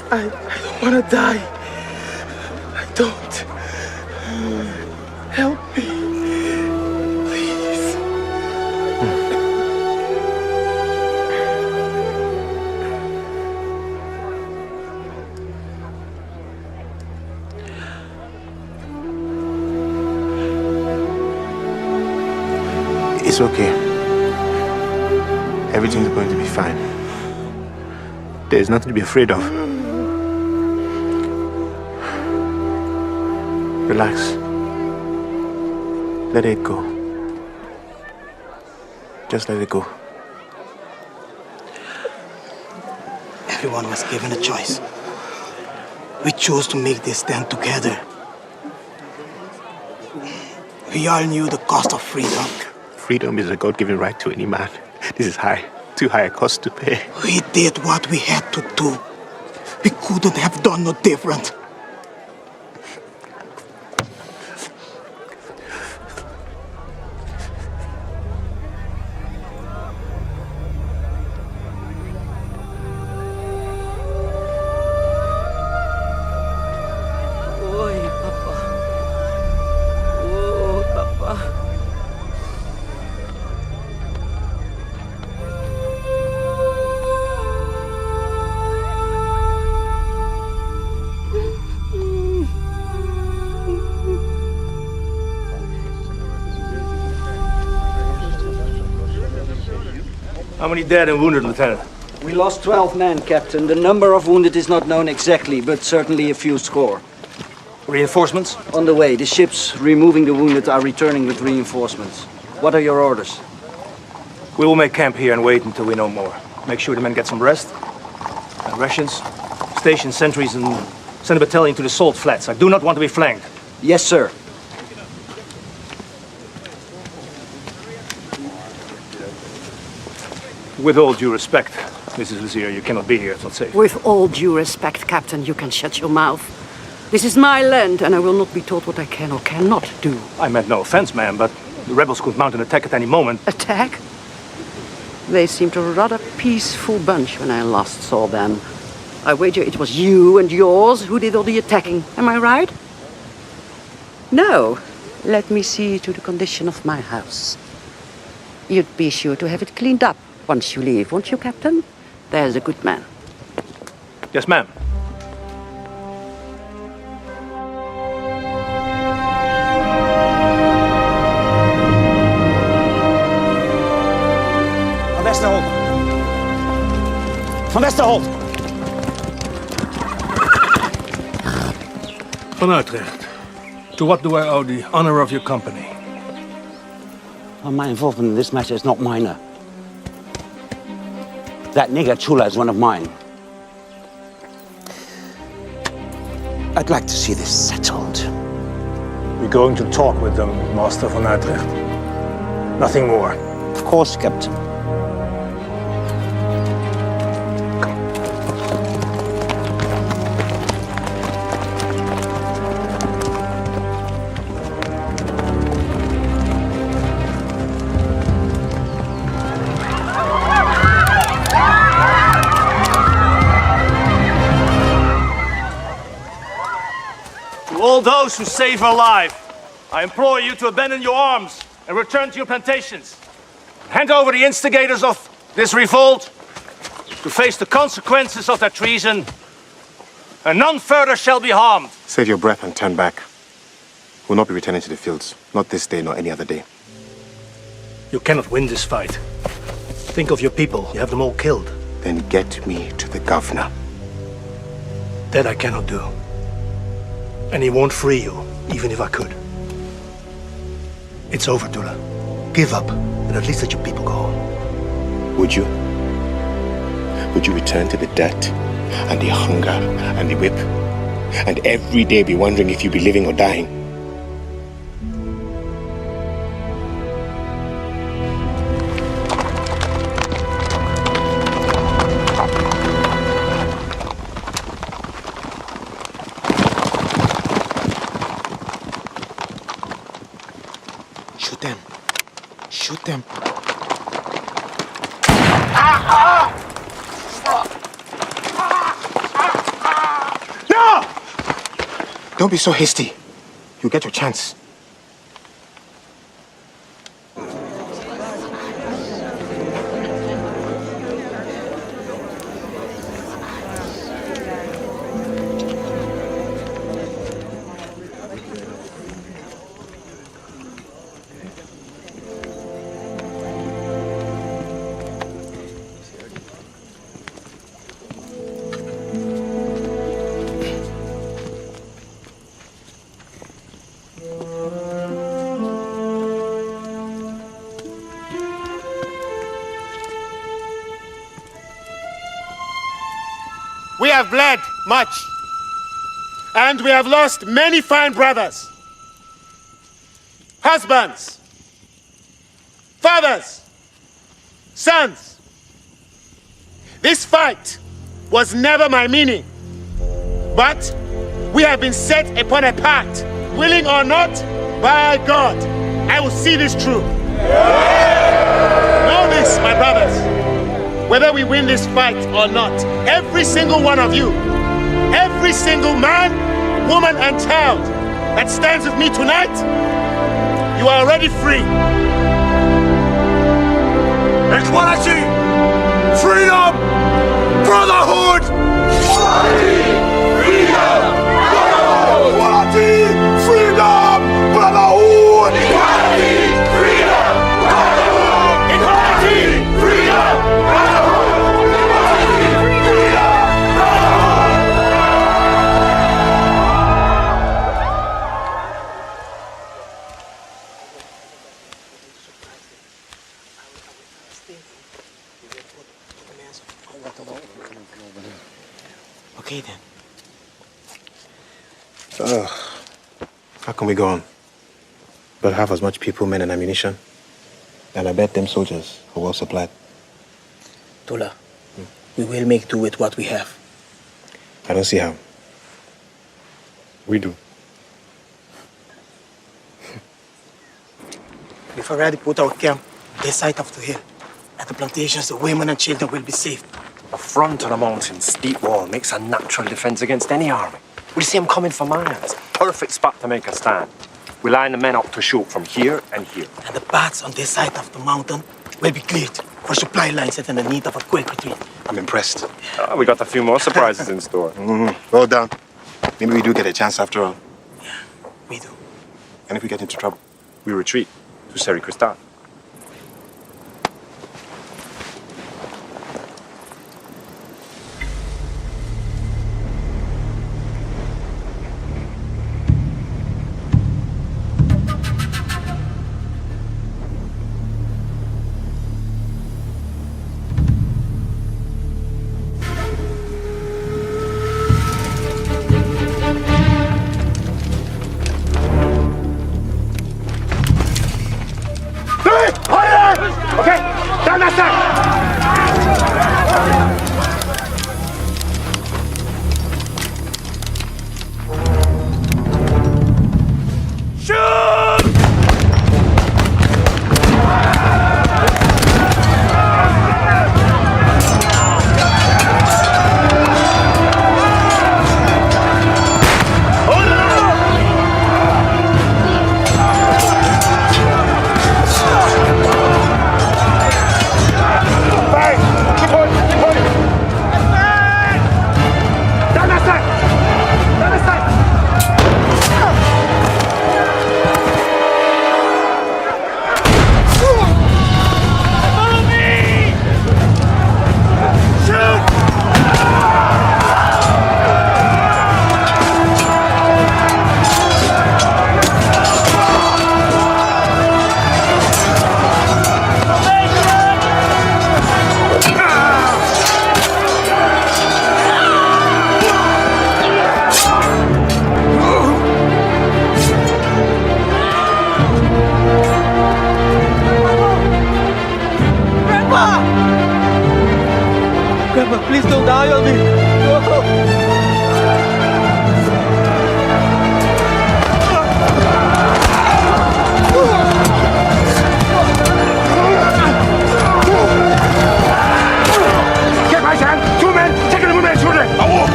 I don't want to die. I don't. Help me. Please. It's okay. Everything's going to be fine. There's nothing to be afraid of. Relax. Let it go. Just let it go. Everyone was given a choice. We chose to make this stand together. We all knew the cost of freedom. Freedom is a God-given right to any man. This is high. Too high a cost to pay. We did what we had to do. We couldn't have done no different. How many dead and wounded, Lieutenant? We lost 12 men, Captain. The number of wounded is not known exactly, but certainly a few score. Reinforcements? On the way. The ships removing the wounded are returning with reinforcements. What are your orders? We will make camp here and wait until we know more. Make sure the men get some rest and rations. Station sentries and send a battalion to the salt flats. I do not want to be flanked. Yes, sir. With all due respect, Mrs. Lazier, you cannot be here. It's not safe. With all due respect, Captain, you can shut your mouth. This is my land, and I will not be told what I can or cannot do. I meant no offense, ma'am, but the rebels could mount an attack at any moment. Attack? They seemed a rather peaceful bunch when I last saw them. I wager it was you and yours who did all the attacking. Am I right? No. Let me see to the condition of my house. You'd be sure to have it cleaned up once you leave, won't you, Captain? There's a good man. Yes, ma'am. Van Westerholt. Van Westerholt. Van Utrecht. To what do I owe the honor of your company? Well, my involvement in this matter is not minor. That nigger Tula is one of mine. I'd like to see this settled. We're going to talk with them, Master van Utrecht. Nothing more. Of course, Captain. to save her life. I implore you to abandon your arms and return to your plantations. Hand over the instigators of this revolt to face the consequences of their treason, and none further shall be harmed. Save your breath and turn back. We'll not be returning to the fields. Not this day, nor any other day. You cannot win this fight. Think of your people. You have them all killed. Then get me to the governor. That I cannot do. And he won't free you, even if I could. It's over, Tula. Give up, and at least let your people go home. Would you? Would you return to the dirt, and the hunger, and the whip, and every day be wondering if you'd be living or dying? Shoot them. Shoot them. No! Don't be so hasty. You'll get your chance. We have bled much, and we have lost many fine brothers, husbands, fathers, sons. This fight was never my meaning, but we have been set upon a path, willing or not, by God. I will see this through. Know this, my brothers. Whether we win this fight or not, every single one of you, every single man, woman, and child that stands with me tonight, you are already free. Equality, freedom, brotherhood! Equality, freedom, brotherhood! Equality, freedom, brotherhood! Equality, freedom, brotherhood! Equality, freedom, brotherhood! Okay then. How can we go on? But have as much people, men, and ammunition. And I bet them soldiers are well supplied. Tula, we will make do with what we have. I don't see how. We do. We've already put our camp this side of the hill. At the plantations, the women and children will be safe. A front on a mountain steep wall makes a natural defense against any army. We see them coming for miles. Perfect spot to make a stand. We line the men up to shoot from here and here. And the paths on this side of the mountain will be cleared for supply lines that are in the need of a quick retreat. I'm impressed. We got a few more surprises in store. Well done. Maybe we do get a chance after all. Yeah, we do. And if we get into trouble? We retreat to Seri Cristal. die on me. No. Get my hand! 2 men! Taking the movement, children! I walk!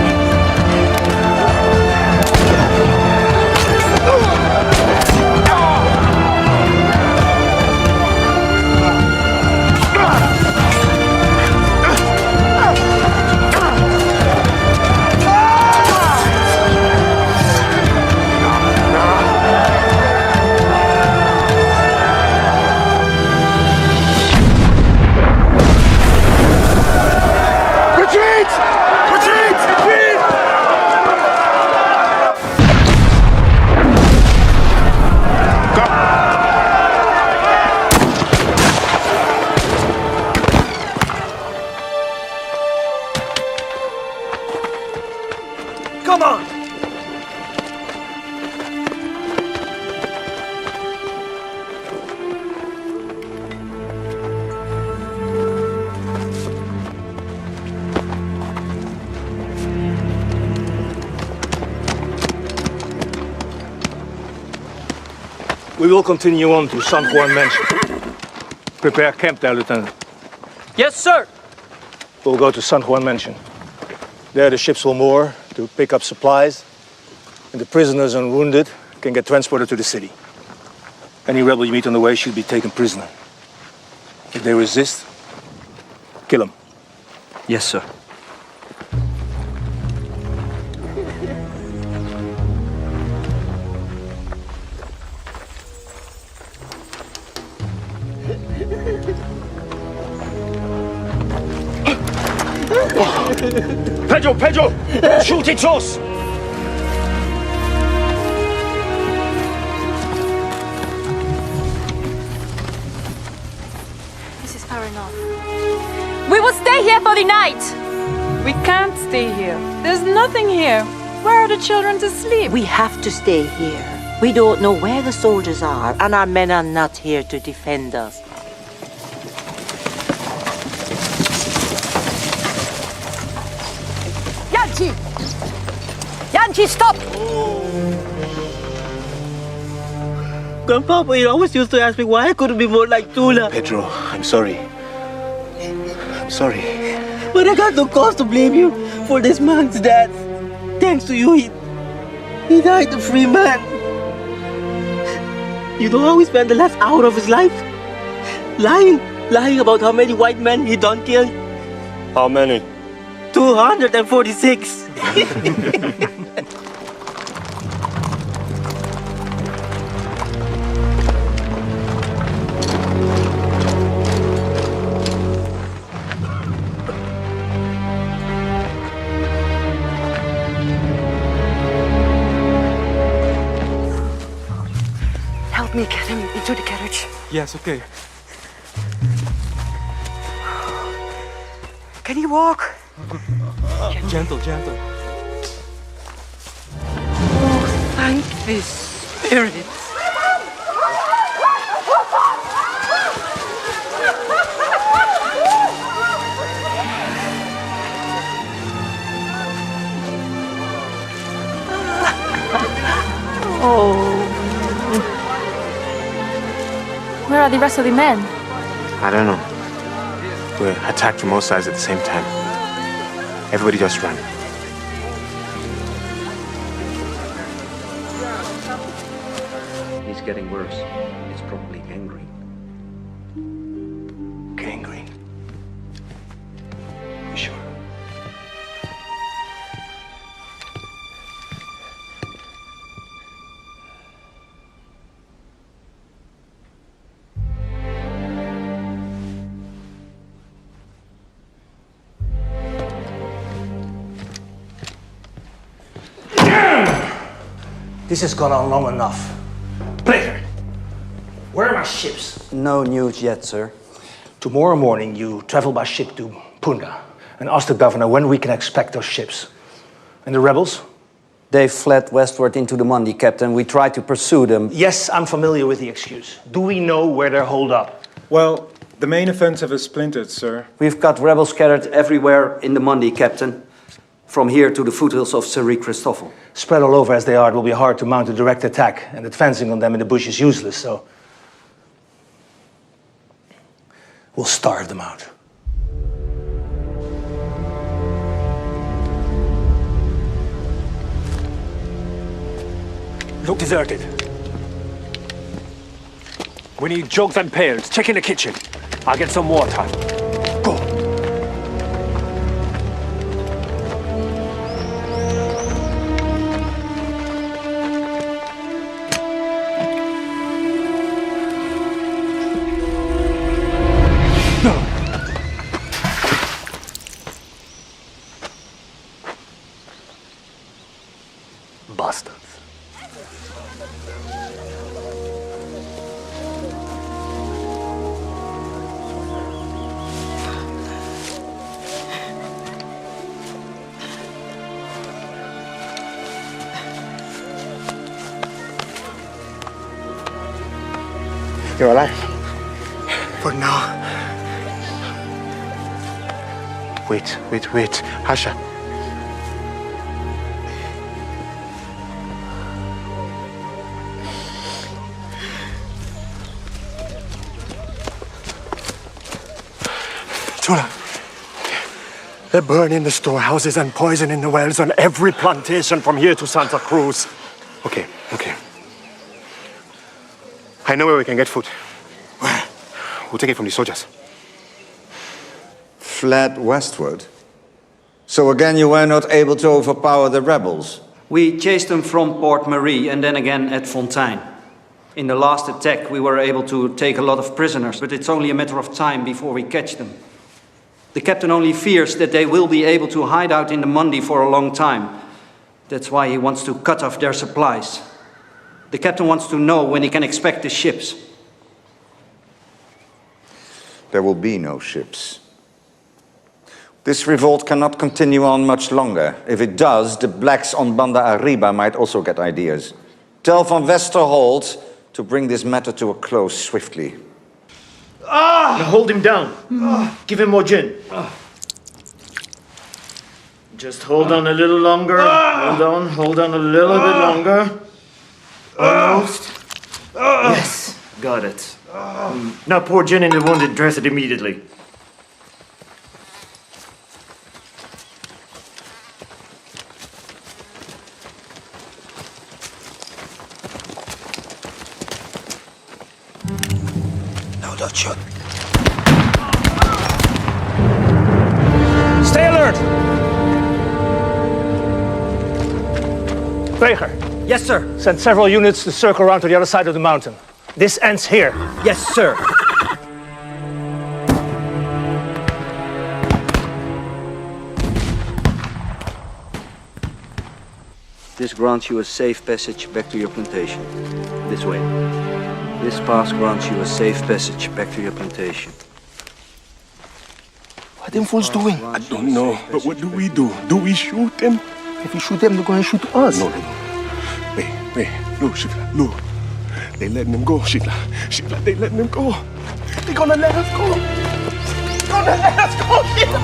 Come on! We will continue on to San Juan Mansion. Prepare camp there, Lieutenant. Yes, sir. We'll go to San Juan Mansion. There the ships will moor to pick up supplies, and the prisoners and wounded can get transported to the city. Any rebel you meet on the way should be taken prisoner. If they resist, kill them. Yes, sir. Pedro! Shoot it, Jos! This is far enough. We will stay here for the night! We can't stay here. There's nothing here. Where are the children to sleep? We have to stay here. We don't know where the soldiers are, and our men are not here to defend us. Yanchi, stop! Grandpapa, you always used to ask me why I couldn't be more like Tula. Pedro, I'm sorry. I'm sorry. But I got no cause to blame you for this man's death. Thanks to you, he died a free man. You know how he spent the last hour of his life? Lying about how many white men he done kill. How many? 246. Help me get him into the carriage. Yes, okay. Can he walk? Gentle. Oh, thank the spirits. Where are the rest of the men? I don't know. We're attacked from all sides at the same time. Everybody just ran. He's getting worse. It's probably gangrene. Gangrene. You sure? This has gone on long enough. Plater, where are my ships? No news yet, sir. Tomorrow morning, you travel by ship to Punda and ask the governor when we can expect those ships. And the rebels? They fled westward into the Mandi, Captain. We tried to pursue them. Yes, I'm familiar with the excuse. Do we know where they're holed up? Well, The main offensive is splintered, sir. We've got rebels scattered everywhere in the Monday, Captain. From here to the foothills of Sri Christoffel. Spread all over as they are, it will be hard to mount a direct attack, and advancing on them in the bush is useless, so... we'll starve them out. Look deserted. We need jugs and pails. Check in the kitchen. I'll get some water. Go. Bastards. You're alive. For now. Wait. Hasha. Tula, they're burning the storehouses and poisoning the wells on every plantation from here to Santa Cruz. Okay. I know where we can get food. Where? We'll take it from the soldiers. Fled westward? So again you were not able to overpower the rebels? We chased them from Port Marie and then again at Fontaine. In the last attack we were able to take a lot of prisoners, but it's only a matter of time before we catch them. The captain only fears that they will be able to hide out in the Monday for a long time. That's why he wants to cut off their supplies. The captain wants to know when he can expect the ships. There will be no ships. This revolt cannot continue on much longer. If it does, the blacks on Banda Arriba might also get ideas. Tell Van Westerholt to bring this matter to a close swiftly. Now hold him down. Give him more gin. Just hold on a little longer. Hold on a little bit longer. Almost. Yes, got it. Now pour gin in the wound and dress it immediately. Now that shot. Stay alert! Baker. Yes, sir. Send several units to circle around to the other side of the mountain. This ends here. Yes, sir. This grants you a safe passage back to your plantation. This way. This pass grants you a safe passage back to your plantation. What are them fools doing? I don't know, but what do? Do we shoot them? If we shoot them, they're going to shoot us. No. Wait. No, Shikla, no. They letting them go, Shikla. Shikla, they letting them go. They're gonna let us go. Shikla.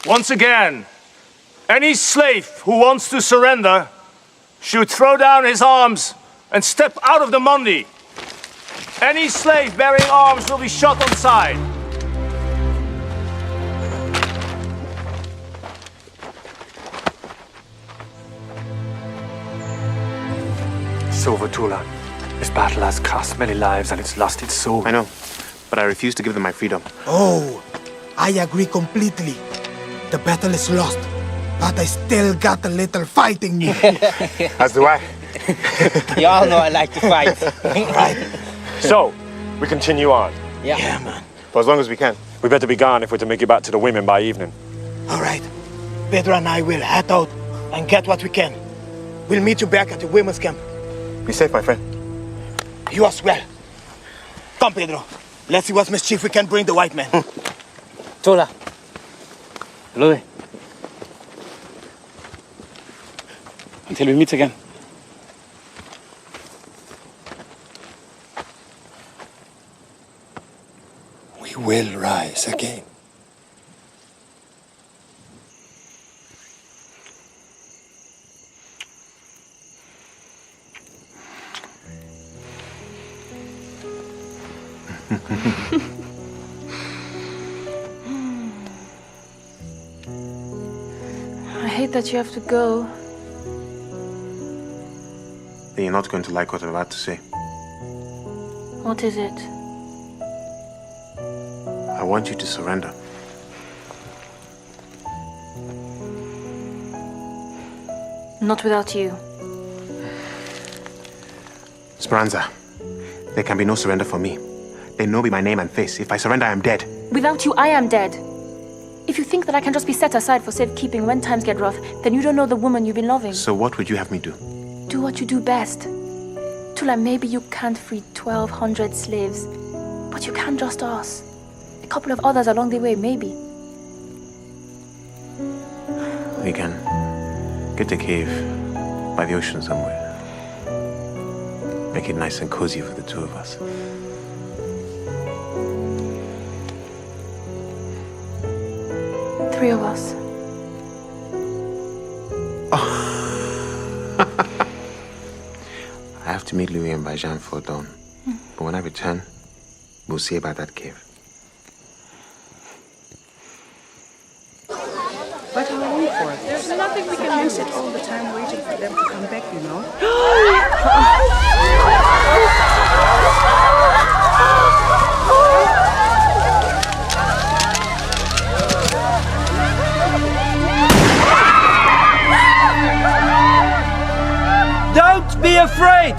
Once again, any slave who wants to surrender should throw down his arms and step out of the Monday. Any slave bearing arms will be shot on sight. It's over, Tula. This battle has cost many lives and it's lost its soul. I know, but I refuse to give them my freedom. Oh, I agree completely. The battle is lost, but I still got a little fight in me. As do I. You all know I like to fight. Right. So, we continue on. Yeah, man. For as long as we can. We better be gone if we're to make it back to the women by evening. All right. Pedro and I will head out and get what we can. We'll meet you back at the women's camp. Be safe, my friend. You as well. Come, Pedro. Let's see what mischief we can bring the white men. Tula. Louis. Until we meet again. We will rise again. I hate that you have to go. Then you're not going to like what I'm about to say. What is it? I want you to surrender. Not without you. Speranza, there can be no surrender for me. They know me by name and face. If I surrender, I am dead. Without you, I am dead. If you think that I can just be set aside for safekeeping when times get rough, then you don't know the woman you've been loving. So what would you have me do? Do what you do best. Tula, maybe you can't free 1,200 slaves, but you can just us. A couple of others along the way, maybe. We can get a cave by the ocean somewhere. Make it nice and cozy for the two of us. Three of us. I have to meet Louis and Bajan for dawn. But when I return, we'll see about that cave. What are we waiting for? There's nothing we can miss it all the time waiting for them to come back, you know? Don't be afraid!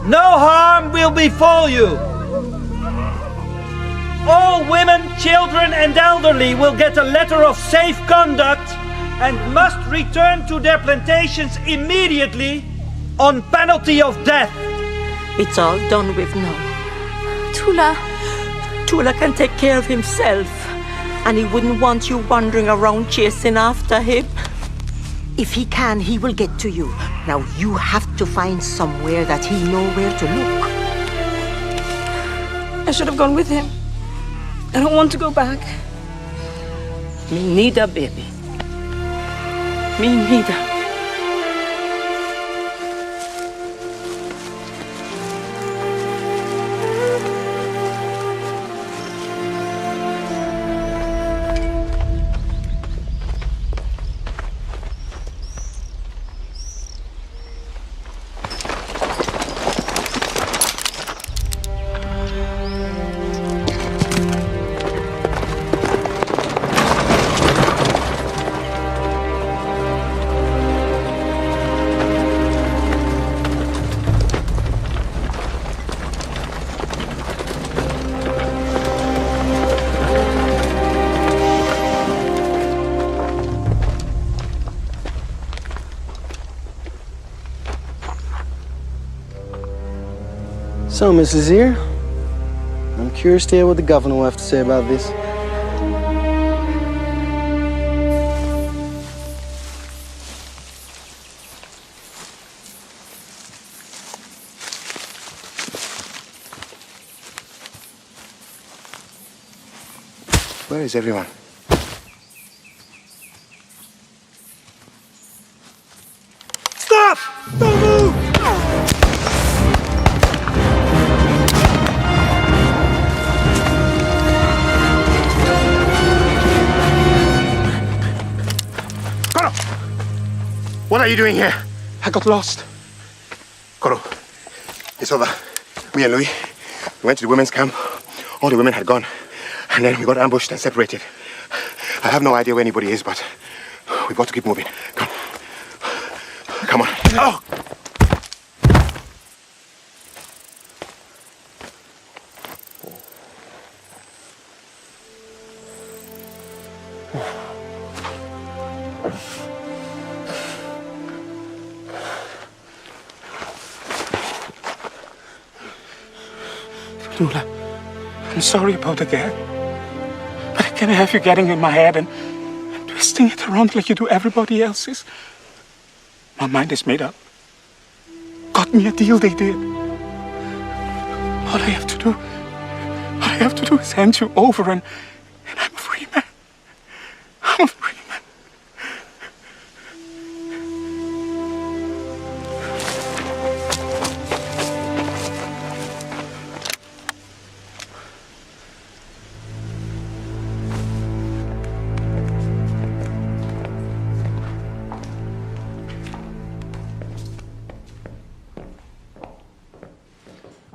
No harm will befall you! All women, children and elderly will get a letter of safe conduct and must return to their plantations immediately on penalty of death. It's all done with now. Tula. Tula can take care of himself, and he wouldn't want you wandering around chasing after him. If he can, he will get to you. Now you have to find somewhere that he knows where to look. I should have gone with him. I don't want to go back. Me neither, baby. Me neither. So, Mrs. Ear, I'm curious to hear what the governor will have to say about this. Where is everyone? Stop! Don't move! What are you doing here? I got lost. Koro, it's over. Me and Louis, we went to the women's camp. All the women had gone. And then we got ambushed and separated. I have no idea where anybody is, but we've got to keep moving. Come. Come on. Oh! Tula, I'm sorry about again. But I can't have you getting in my head and twisting it around like you do everybody else's. My mind is made up. Got me a deal, they did. All I have to do is hand you over and I'm a free man. I'm a free man.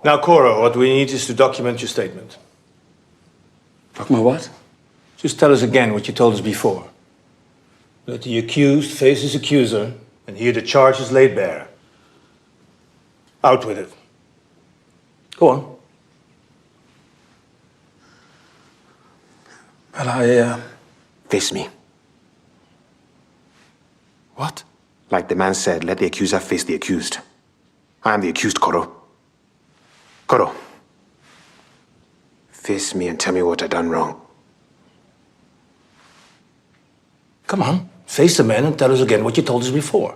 Now, Cora, what we need is to document your statement. Document what? Just tell us again what you told us before. That the accused faces his accuser, and here the charge is laid bare. Out with it. Go on. Well, Face me. What? Like the man said, let the accuser face the accused. I am the accused, Koro. Koro. Face me and tell me what I done wrong. Come on, face the man and tell us again what you told us before.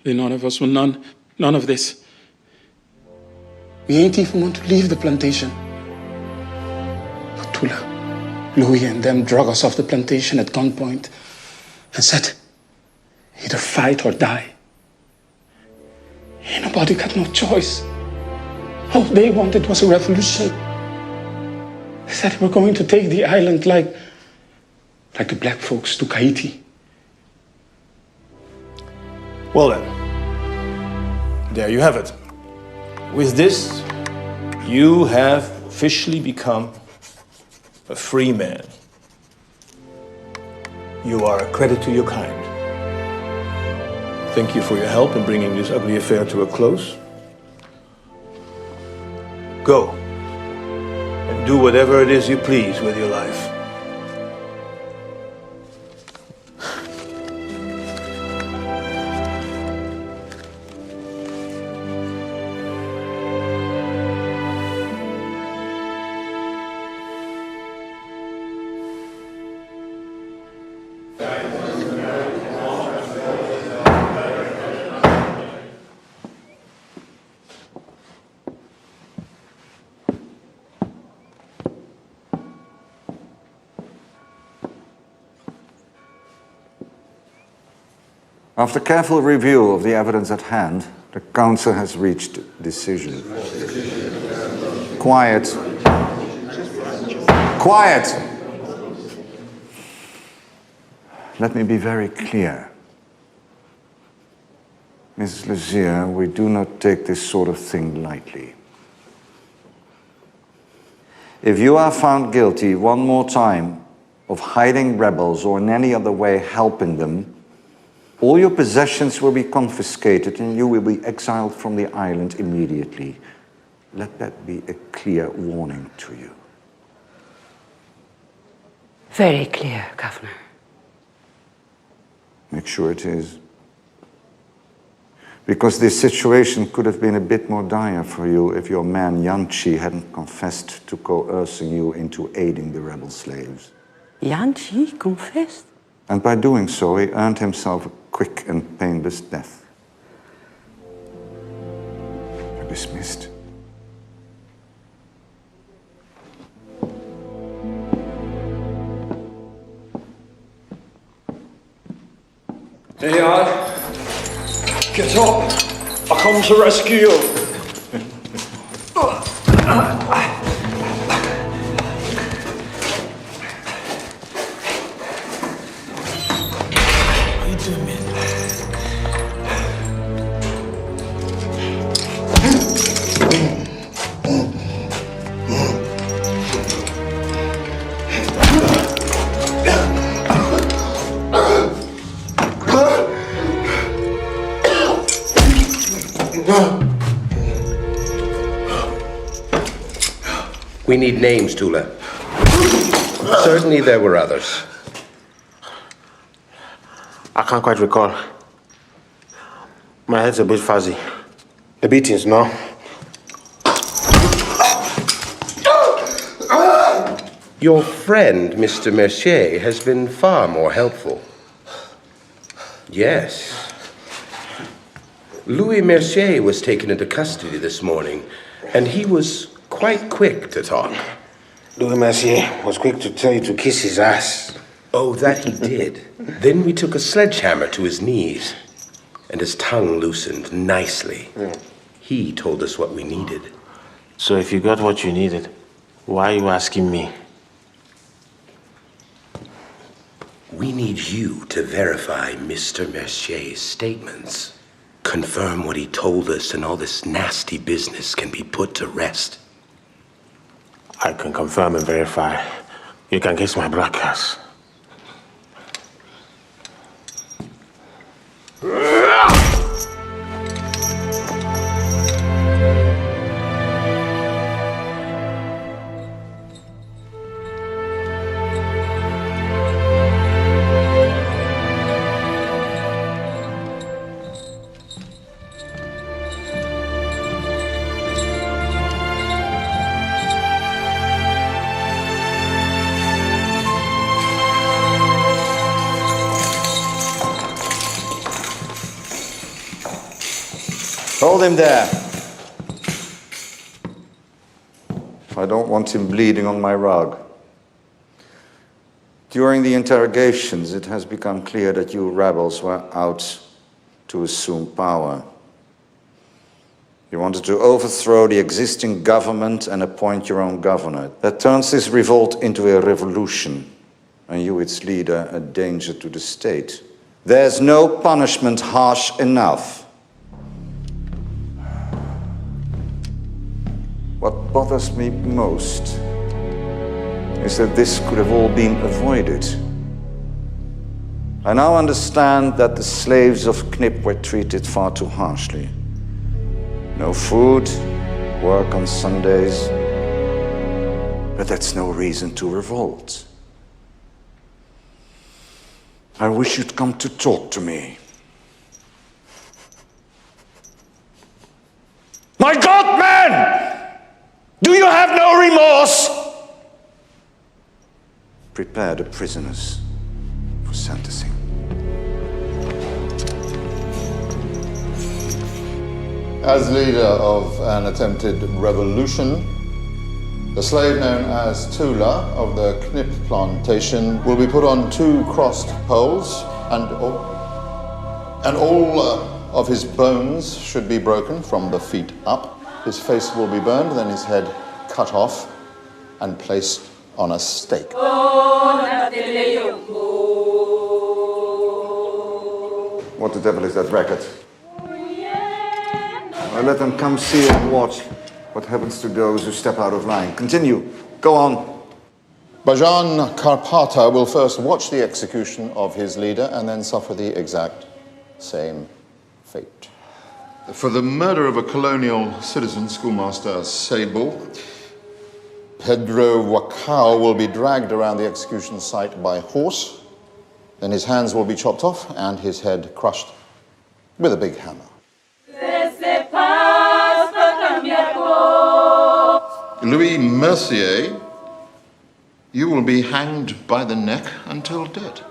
None of us were none of this. We ain't even want to leave the plantation. But Tula, Louis and them drug us off the plantation at gunpoint and said, either fight or die. Ain't nobody got no choice. All they wanted was a revolution. They said they were going to take the island like the black folks took Haiti. Well then, there you have it. With this, you have officially become a free man. You are a credit to your kind. Thank you for your help in bringing this ugly affair to a close. Go and do whatever it is you please with your life. After careful review of the evidence at hand, the Council has reached a decision. Quiet. Quiet! Let me be very clear. Mrs. Lazier, we do not take this sort of thing lightly. If you are found guilty one more time of hiding rebels or in any other way helping them, all your possessions will be confiscated and you will be exiled from the island immediately. Let that be a clear warning to you. Very clear, Governor. Make sure it is. Because this situation could have been a bit more dire for you if your man Yanchi hadn't confessed to coercing you into aiding the rebel slaves. Yanchi confessed? And by doing so, he earned himself a quick and painless death. You're dismissed. Here you are. Get up. I come to rescue you. We need names, Tula. Certainly there were others. I can't quite recall. My head's a bit fuzzy. The beatings, no? Your friend, Mr. Mercier, has been far more helpful. Yes. Louis Mercier was taken into custody this morning, and he was quite quick to talk. Louis Mercier was quick to tell you to kiss his ass. Oh, that he did. Then we took a sledgehammer to his knees, and his tongue loosened nicely. He told us what we needed. So if you got what you needed, why are you asking me? We need you to verify Mr. Mercier's statements. Confirm what he told us, and all this nasty business can be put to rest. I can confirm and verify. You can kiss my black ass. Hold him there. I don't want him bleeding on my rug. During the interrogations, it has become clear that you rebels were out to assume power. You wanted to overthrow the existing government and appoint your own governor. That turns this revolt into a revolution, and you, its leader, a danger to the state. There's no punishment harsh enough. What bothers me most is that this could have all been avoided. I now understand that the slaves of Knip were treated far too harshly. No food, work on Sundays, but that's no reason to revolt. I wish you'd come to talk to me. My God, man! Do you have no remorse? Prepare the prisoners for sentencing. As leader of an attempted revolution, the slave known as Tula of the Knip plantation will be put on 2 crossed poles, and all of his bones should be broken from the feet up. His face will be burned, then his head cut off and placed on a stake. What the devil is that racket? I let them come see and watch what happens to those who step out of line. Continue. Go on. Bajan Karpata will first watch the execution of his leader and then suffer the exact same fate. For the murder of a colonial citizen, schoolmaster Sable, Pedro Wakao will be dragged around the execution site by horse. Then his hands will be chopped off and his head crushed with a big hammer. Louis Mercier, you will be hanged by the neck until dead.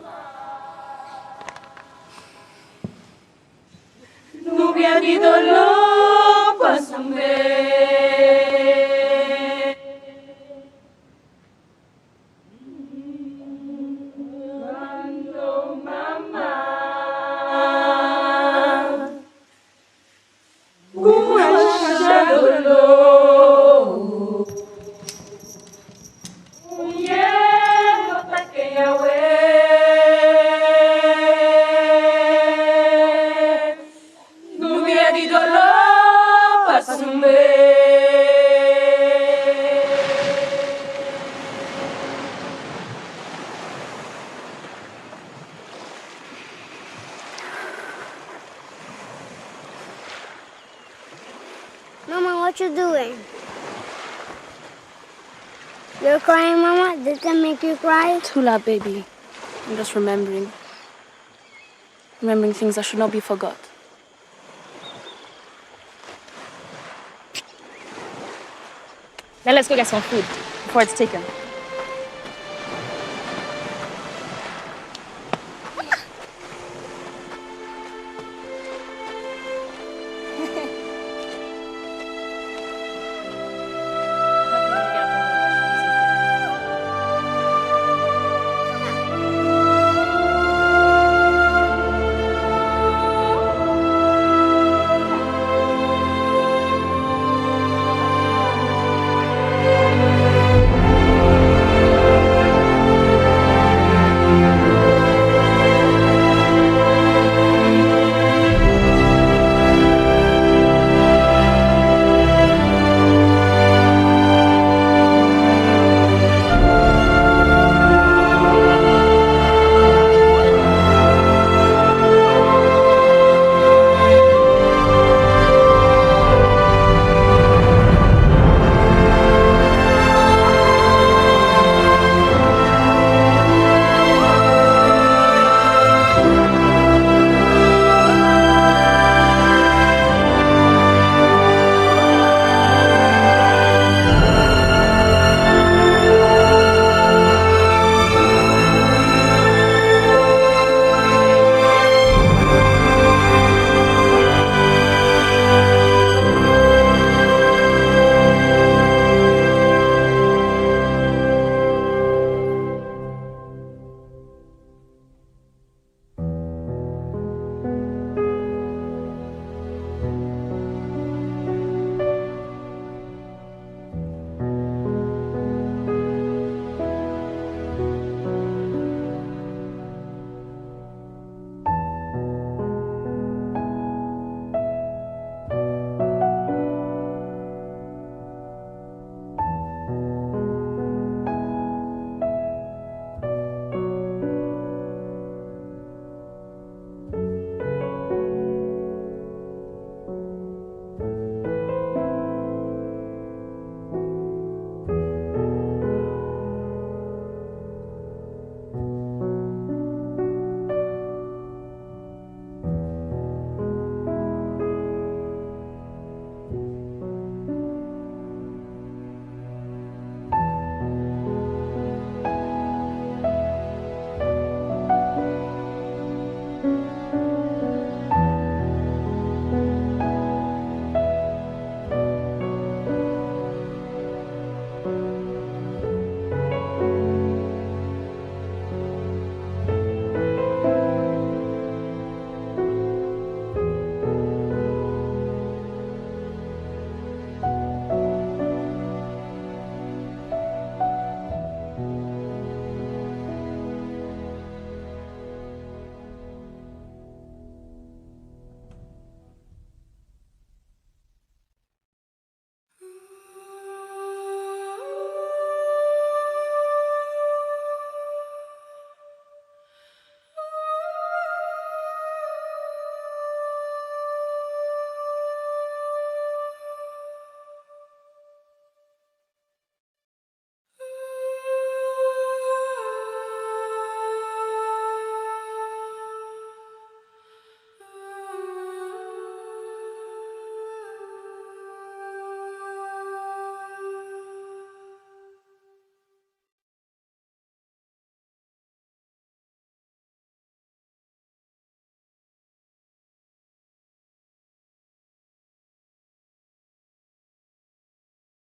Mama, what you doing? You're crying, Mama? Did that make you cry? Tula, baby. I'm just remembering. Remembering things that should not be forgot. Then let's go get some food before it's taken.